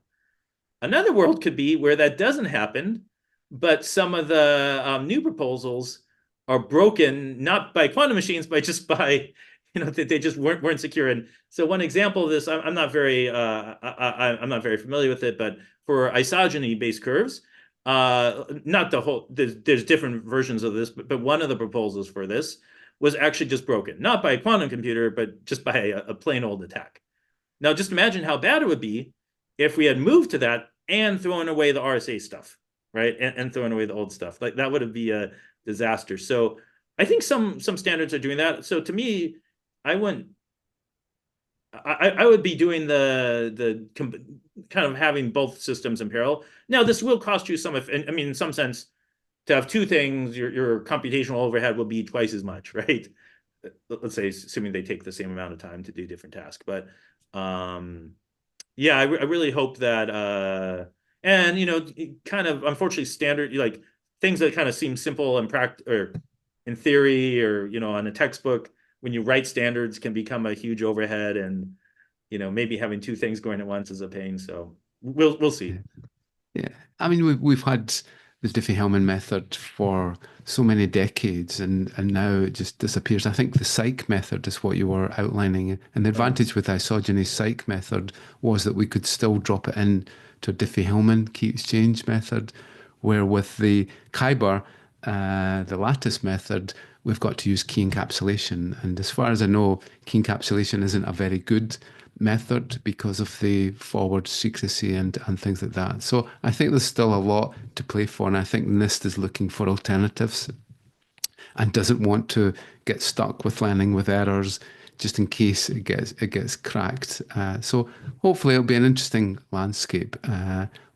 Another world could be where that doesn't happen, but some of the new proposals are broken not by quantum machines, but just by they just weren't secure. And so one example of this, I'm not very I'm not very familiar with it, but for isogeny-based curves, not the whole. There's different versions of this, but one of the proposals for this was actually just broken, not by a quantum computer, but just by a plain old attack. Now, just imagine how bad it would be if we had moved to that and thrown away the RSA stuff, right? And thrown away the old stuff. Like that would be a disaster. So I think some standards are doing that. So to me, I wouldn't. I would be doing the kind of having both systems in parallel. Now, this will cost you some. I mean, in some sense, to have two things, your computational overhead will be twice as much, right? Let's say, assuming they take the same amount of time to do different tasks. But yeah, I really hope that, and kind of unfortunately standard like things that kind of seem simple and or in theory or on a textbook, when you write standards can become a huge overhead, and maybe having two things going at once is a pain. So we'll see. Yeah. Yeah. I mean, we've had the Diffie-Hellman method for so many decades, and now it just disappears. I think the cyc method is what you were outlining, and the advantage with isogeny cyc method was that we could still drop it in to a Diffie-Hellman key exchange method, where with the Kyber, the lattice method, we've got to use key encapsulation. And as far as I know, key encapsulation isn't a very good method because of the forward secrecy and things like that. So I think there's still a lot to play for, and I think NIST is looking for alternatives and doesn't want to get stuck with learning with errors just in case it gets cracked. So hopefully it'll be an interesting landscape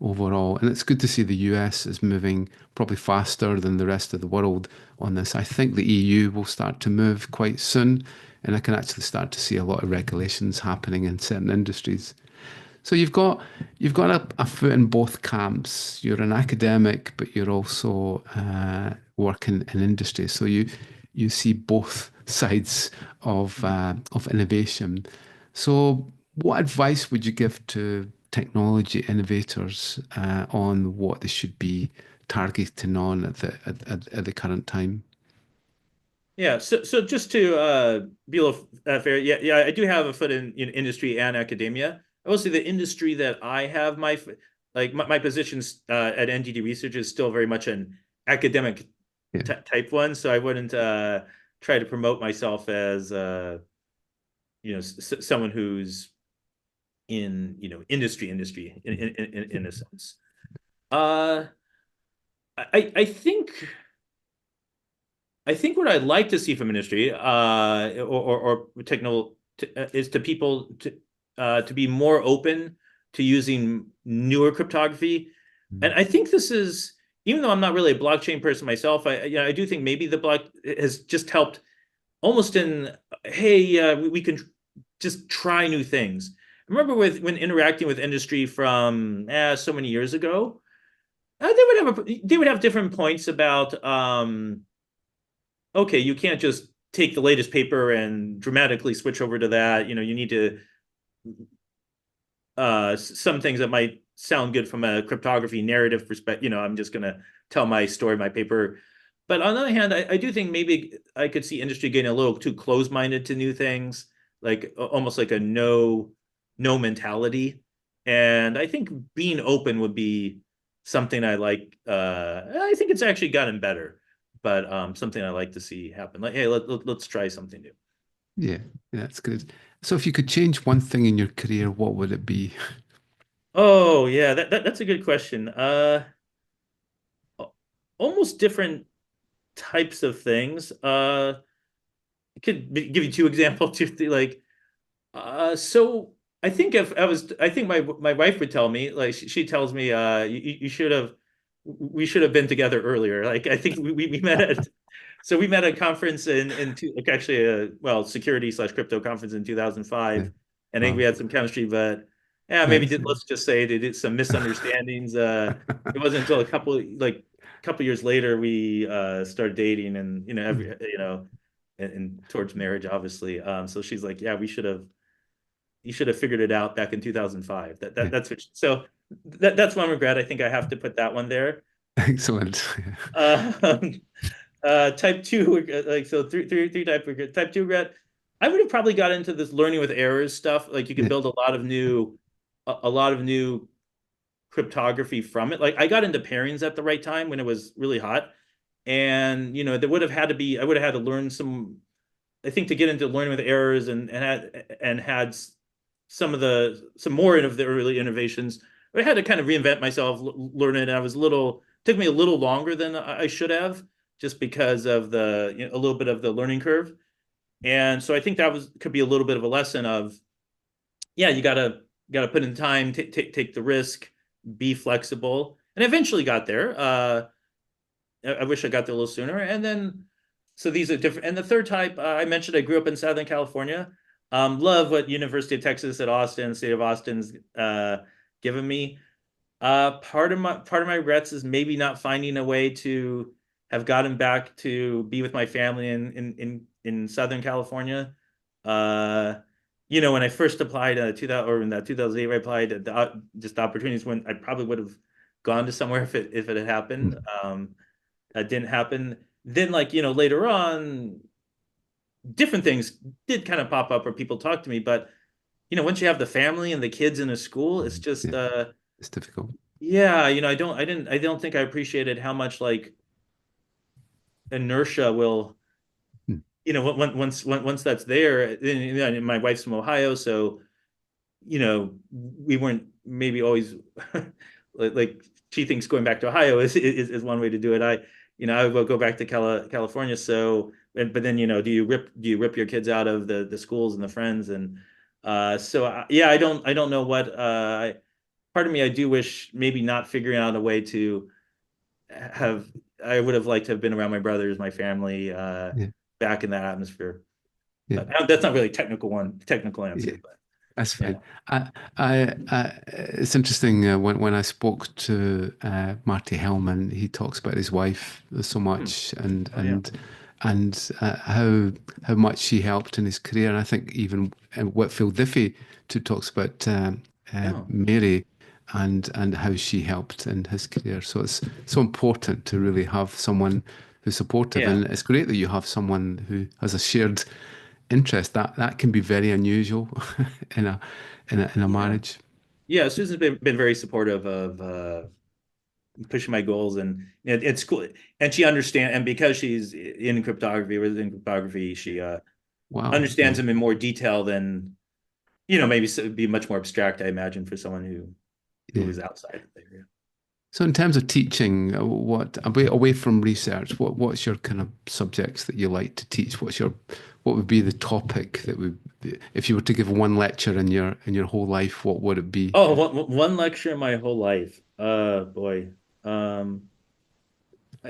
overall, and it's good to see the US is moving probably faster than the rest of the world on this. I think the EU will start to move quite soon, and I can actually start to see a lot of regulations happening in certain industries. So you've got a foot in both camps. You're an academic, but you're also working in industry. So you see both sides of innovation. So what advice would you give to technology innovators on what they should be targeting on at the current time? Yeah, so just to be a little fair, yeah, I do have a foot in industry and academia. I will say the industry that I have my positions at NTT Research is still very much an academic Yeah, type one, so I wouldn't try to promote myself as someone who's in industry in a sense. Uh, I think what I'd like to see from industry or technical is to people to be more open to using newer cryptography. And I think this is, even though I'm not really a blockchain person myself, I do think maybe the block has just helped almost in, hey, we can just try new things. I remember when interacting with industry from so many years ago, they would have different points about okay, you can't just take the latest paper and dramatically switch over to that. You need to some things that might sound good from a cryptography narrative perspective. I'm just going to tell my story, my paper. But on the other hand, I do think maybe I could see industry getting a little too close-minded to new things, like almost like a no mentality. And I think being open would be something I like. I think it's actually gotten better, but something I like to see happen. Like, hey, let's try something new. yeah, that's good. So if you could change one thing in your career, what would it be? Oh yeah, that's a good question. Almost different types of things. I could give you two examples. Like, so I think if I was, I think my wife would tell me, like, she tells me, you should have, we should have been together earlier. Like, I think we met so we met at a conference like actually security slash crypto conference in Yeah. 2005. I think we Wow. had some chemistry, but yeah, maybe Excellent. let's just say they did some misunderstandings. It wasn't until a couple years later we started dating, and and towards marriage, obviously. So she's like, yeah, you should have figured it out back in 2005. Yeah. That's one regret. I think I have to put that one there. Excellent. Uh, type two, like, so three type regret. Type two regret. I would have probably got into this learning with errors stuff. Like, you can Yeah. build a lot of new cryptography from it. Like, I got into pairings at the right time when it was really hot, and there would have had to be. I would have had to learn some. I think to get into learning with errors and had some more of the early innovations. I had to kind of reinvent myself, learn it. And I was took me a little longer than I should have, just because of a little bit of the learning curve. And so I think could be a little bit of a lesson of, yeah, you gotta put in time, take the risk, be flexible, and eventually got there. I wish I got there a little sooner. And then, so these are different. And the third type, I mentioned I grew up in Southern California. Love what University of Texas at Austin, state of Austin's given me. Part of my regrets is maybe not finding a way to have gotten back to be with my family in Southern California. Uh, when I first applied 2000, or in that 2008, I applied, just opportunities when I probably would have gone to somewhere if it had happened. Mm. That didn't happen. Then, like, later on, different things did kind of pop up where people talk to me, but once you have the family and the kids in a school, it's just Yeah, it's difficult. yeah, I don't think I appreciated how much like inertia will, Mm. once that's there. And my wife's from Ohio, so we weren't maybe always like she thinks going back to Ohio is one way to do it. I will go back to California. So, but then do you rip your kids out of the schools and the friends and yeah, I don't know what part of me I do wish maybe not figuring out a way to have I would have liked to have been around my brothers, my family, Yeah, back in that atmosphere. yeah, But that's not really technical yeah. answer, but That's yeah. fine. It's interesting when I spoke to Marty Hellman, he talks about his wife so Hmm. much Oh yeah. and how much she helped in his career. And I think even Whitfield Diffie too talks about Oh, Mary and how she helped in his career. So it's so important to really have someone who's supportive, yeah. and it's great that you have someone who has a shared interest. That can be very unusual in a Yeah. marriage. Yeah, Susan's been very supportive of pushing my goals, and it's cool. And she understands, and because she's in cryptography, within cryptography, she Wow. understands Yeah. them in more detail than maybe it'd be much more abstract, I imagine, for someone who Yeah. is outside of the area. So in terms of teaching, what away from research, what's your kind of subjects that you like to teach? What would be the topic that would, if you were to give one lecture in your whole life, what would it be? Oh, one lecture in my whole life. Boy. Um,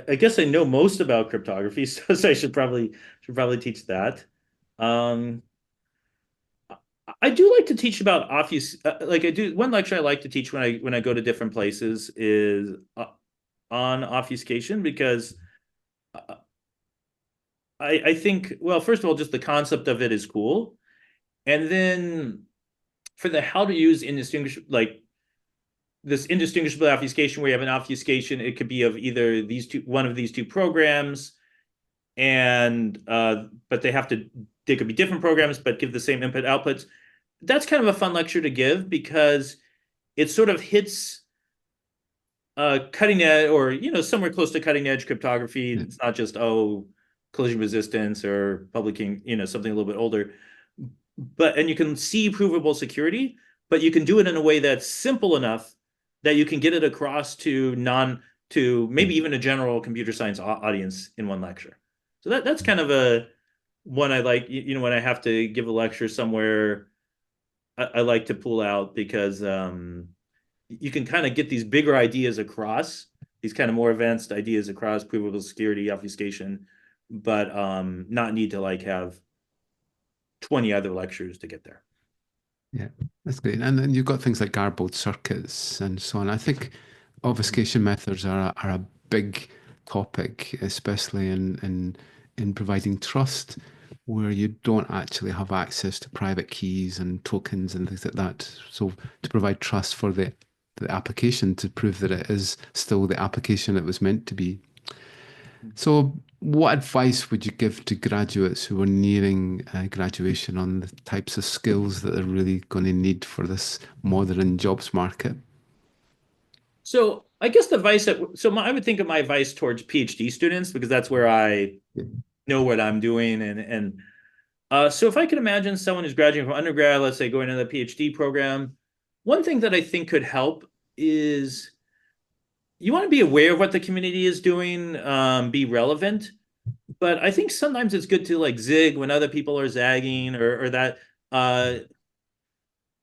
I guess I know most about cryptography, so I should probably teach that. Um, I do like to teach about obfus like I do one lecture I like to teach when I go to different places is on obfuscation because uh, I think, well, first of all, just the concept of it is cool, and then for the how to use this indistinguishable obfuscation, where you have an obfuscation, it could be of either one of these two programs, and but they could be different programs but give the same input outputs. That's kind of a fun lecture to give because it sort of hits cutting edge, or somewhere close to cutting edge cryptography. Yeah. It's not just collision resistance or public key, something a little bit older, and you can see provable security, but you can do it in a way that's simple enough that you can get it across to maybe Mm. even a general computer science audience in one lecture. So that's kind of a one I like. When I have to give a lecture somewhere, I like to pull out because you can kind of get these bigger ideas across, these kind of more advanced ideas across provable security, obfuscation, but not need to like have 20 other lectures to get there. Yeah, that's great. And then you've got things like garbled circuits and so on. I think obfuscation methods are a big topic, especially in providing trust, where you don't actually have access to private keys and tokens and things like that. So to provide trust for the application to prove that it is still the application it was meant to be. So, what advice would you give to graduates who are nearing graduation on the types of skills that they're really going to need for this modern jobs market? So I guess the advice I would think of my advice towards PhD students, because that's where I Yeah. know what I'm doing. And so if I could imagine someone who's graduating from undergrad, let's say going into the PhD program, one thing that I think could help is you want to be aware of what the community is doing, be relevant. But I think sometimes it's good to like zig when other people are zagging, or that. Uh,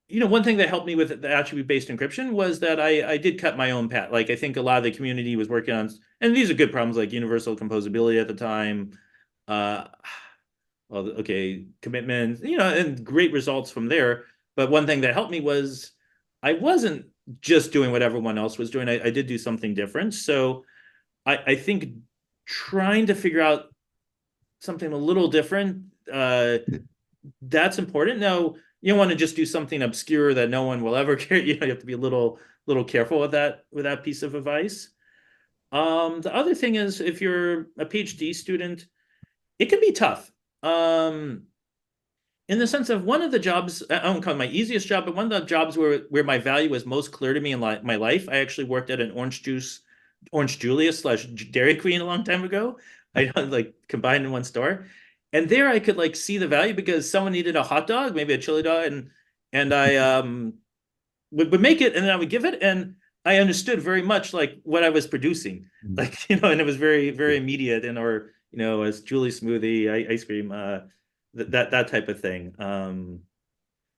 One thing that helped me with the attribute-based encryption was that I did cut my own path. Like I think a lot of the community was working on, and these are good problems like universal composability at the time. Uh, well, okay, commitment, and great results from there. But one thing that helped me was I wasn't just doing what everyone else was doing. I did do something different. So I think trying to figure out something a little different, that's important. Now, you don't want to just do something obscure that no one will ever care. You know, you have to be a little careful with that piece of advice. The other thing is if you're a PhD student, it can be tough. In the sense of one of the jobs, I don't call it my easiest job, but one of the jobs where my value was most clear to me in my life, I actually worked at an Orange Julius slash Dairy Queen a long time ago. I like combined in one store. And there I could like see the value because someone needed a hot dog, maybe a chili dog, and I would make it and then I would give it. And I understood very much like what I was producing. Like, you know, and it was very, very immediate and or, you know, as Julie smoothie, ice cream, that type of thing.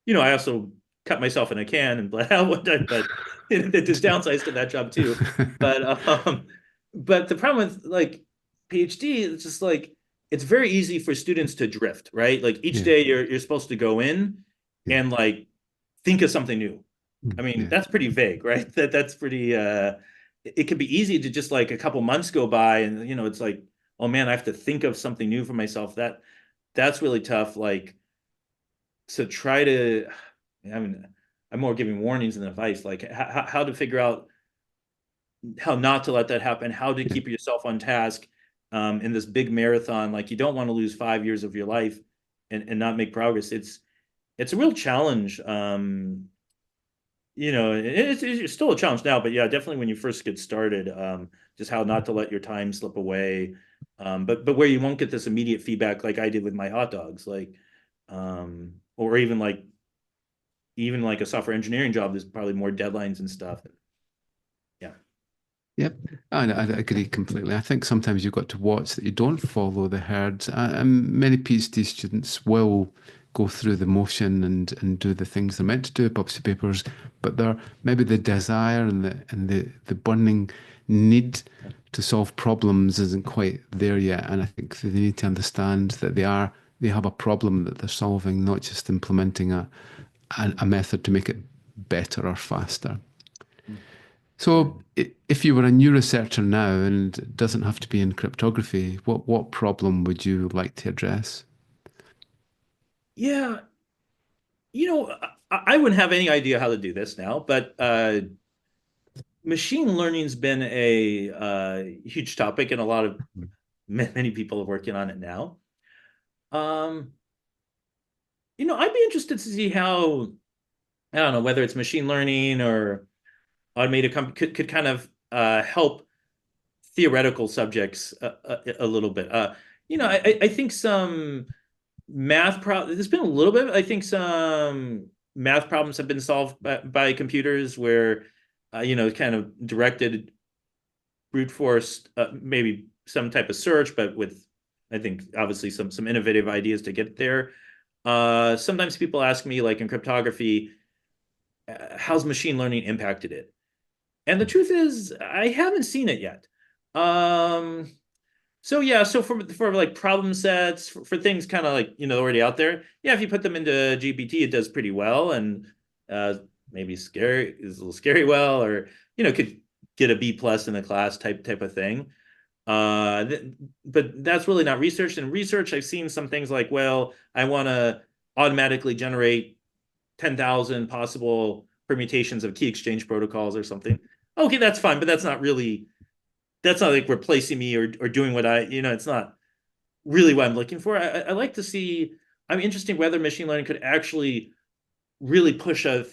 You know, I also cut myself in a can and bled out one time, but there's downsides to that job too. But the problem with like PhD, it's just like it's very easy for students to drift, right? Like each day you're supposed to go in and like think of something new. I mean, that's pretty vague, right? That's pretty it could be easy to just like a couple months go by and you know, it's like, oh man, I have to think of something new for myself. That's really tough. Like to try to, I mean, I'm more giving warnings than advice, like how to figure out how not to let that happen, how to keep yourself on task in this big marathon. Like you don't want to lose 5 years of your life and not make progress. It's a real challenge. You know, it's still a challenge now, but yeah, definitely when you first get started, just how not to let your time slip away. But where you won't get this immediate feedback like I did with my hot dogs, like or even like a software engineering job, there's probably more deadlines and stuff. Yeah. Yep, I agree completely. I think sometimes you've got to watch that you don't follow the herd. And many PhD students will go through the motion and do the things they're meant to do, publish the papers, but they're maybe the desire and the burning need to solve problems isn't quite there yet. And I think they need to understand that they have a problem that they're solving, not just implementing a method to make it better or faster. So if you were a new researcher now, and it doesn't have to be in cryptography, what problem would you like to address? Yeah, you know, I wouldn't have any idea how to do this now, but machine learning's been a huge topic, and a lot of many people are working on it now. Um, you know, I'd be interested to see how, I don't know, whether it's machine learning or automated could kind of help theoretical subjects a little bit. You know, I think some math problems, there's been a little bit, I think some math problems have been solved by computers where, you know, kind of directed brute force, maybe some type of search, but with, I think, obviously some innovative ideas to get there. Sometimes people ask me, like in cryptography, how's machine learning impacted it? And the truth is, I haven't seen it yet. Um, so yeah, so for like problem sets, for things kind of like, you know, already out there, yeah, if you put them into GPT, it does pretty well, and maybe scary is a little scary well, or you know, could get a B plus in the class type of thing. But that's really not research. In research, I've seen some things like, well, I want to automatically generate 10,000 possible permutations of key exchange protocols or something. Okay, that's fine, but that's not like replacing me or doing what I, you know, it's not really what I'm looking for. I like to see, I'm interested in whether machine learning could actually really push a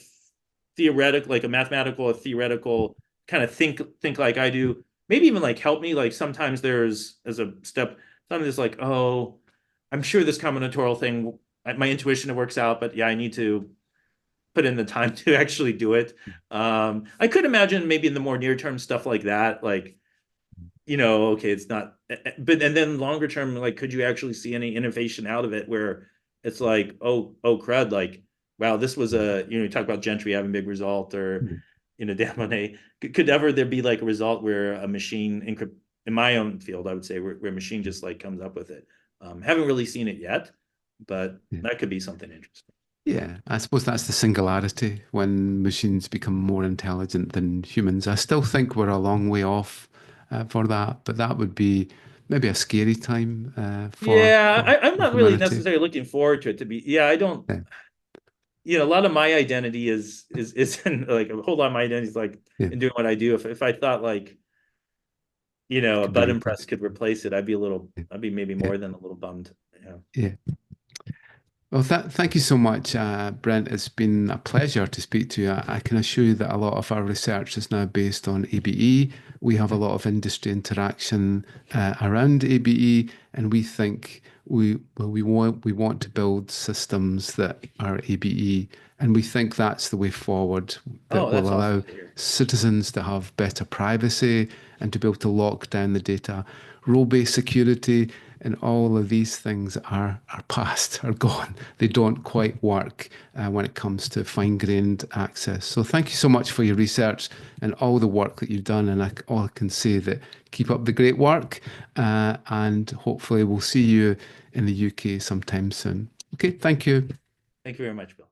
theoretical, like a mathematical, a theoretical kind of think like I do. Maybe even like help me. Like sometimes there's as a step, sometimes it's like, oh, I'm sure this combinatorial thing, my intuition it works out, but yeah, I need to put in the time to actually do it. I could imagine maybe in the more near term stuff like that, like, you know, okay, it's not, but and then longer term, like, could you actually see any innovation out of it where it's like, oh, crud, like, wow, this was a, you know, you talk about Gentry having big result or, you know, Dan Monet, could ever there be like a result where a machine in my own field, I would say where a machine just like comes up with it. Haven't really seen it yet, but that could be something interesting. Yeah, I suppose that's the singularity when machines become more intelligent than humans. I still think we're a long way off for that, but that would be maybe a scary time Yeah, I'm for not really humanity. necessarily looking forward to it to be. Yeah, I don't. Yeah. a lot of my identity is in like a whole lot of my identity is like Yeah, in doing what I do. If I thought like, a could be button press replaced. could replace it, Yeah, I'd be maybe yeah, more than a little bummed. Yeah. yeah. Well, thank you so much, Brent. It's been a pleasure to speak to you. I can assure you that a lot of our research is now based on ABE. We have a lot of industry interaction around ABE, and we think we want to build systems that are ABE, and we think that's the way forward Oh, that will that's awesome allow to hear. citizens to have better privacy and to be able to lock down the data. Role-based security and all of these things are past, are gone. They don't quite work when it comes to fine-grained access. So thank you so much for your research and all the work that you've done. And all I can say that keep up the great work, and hopefully we'll see you in the UK sometime soon. Okay, thank you. Thank you very much, Bill.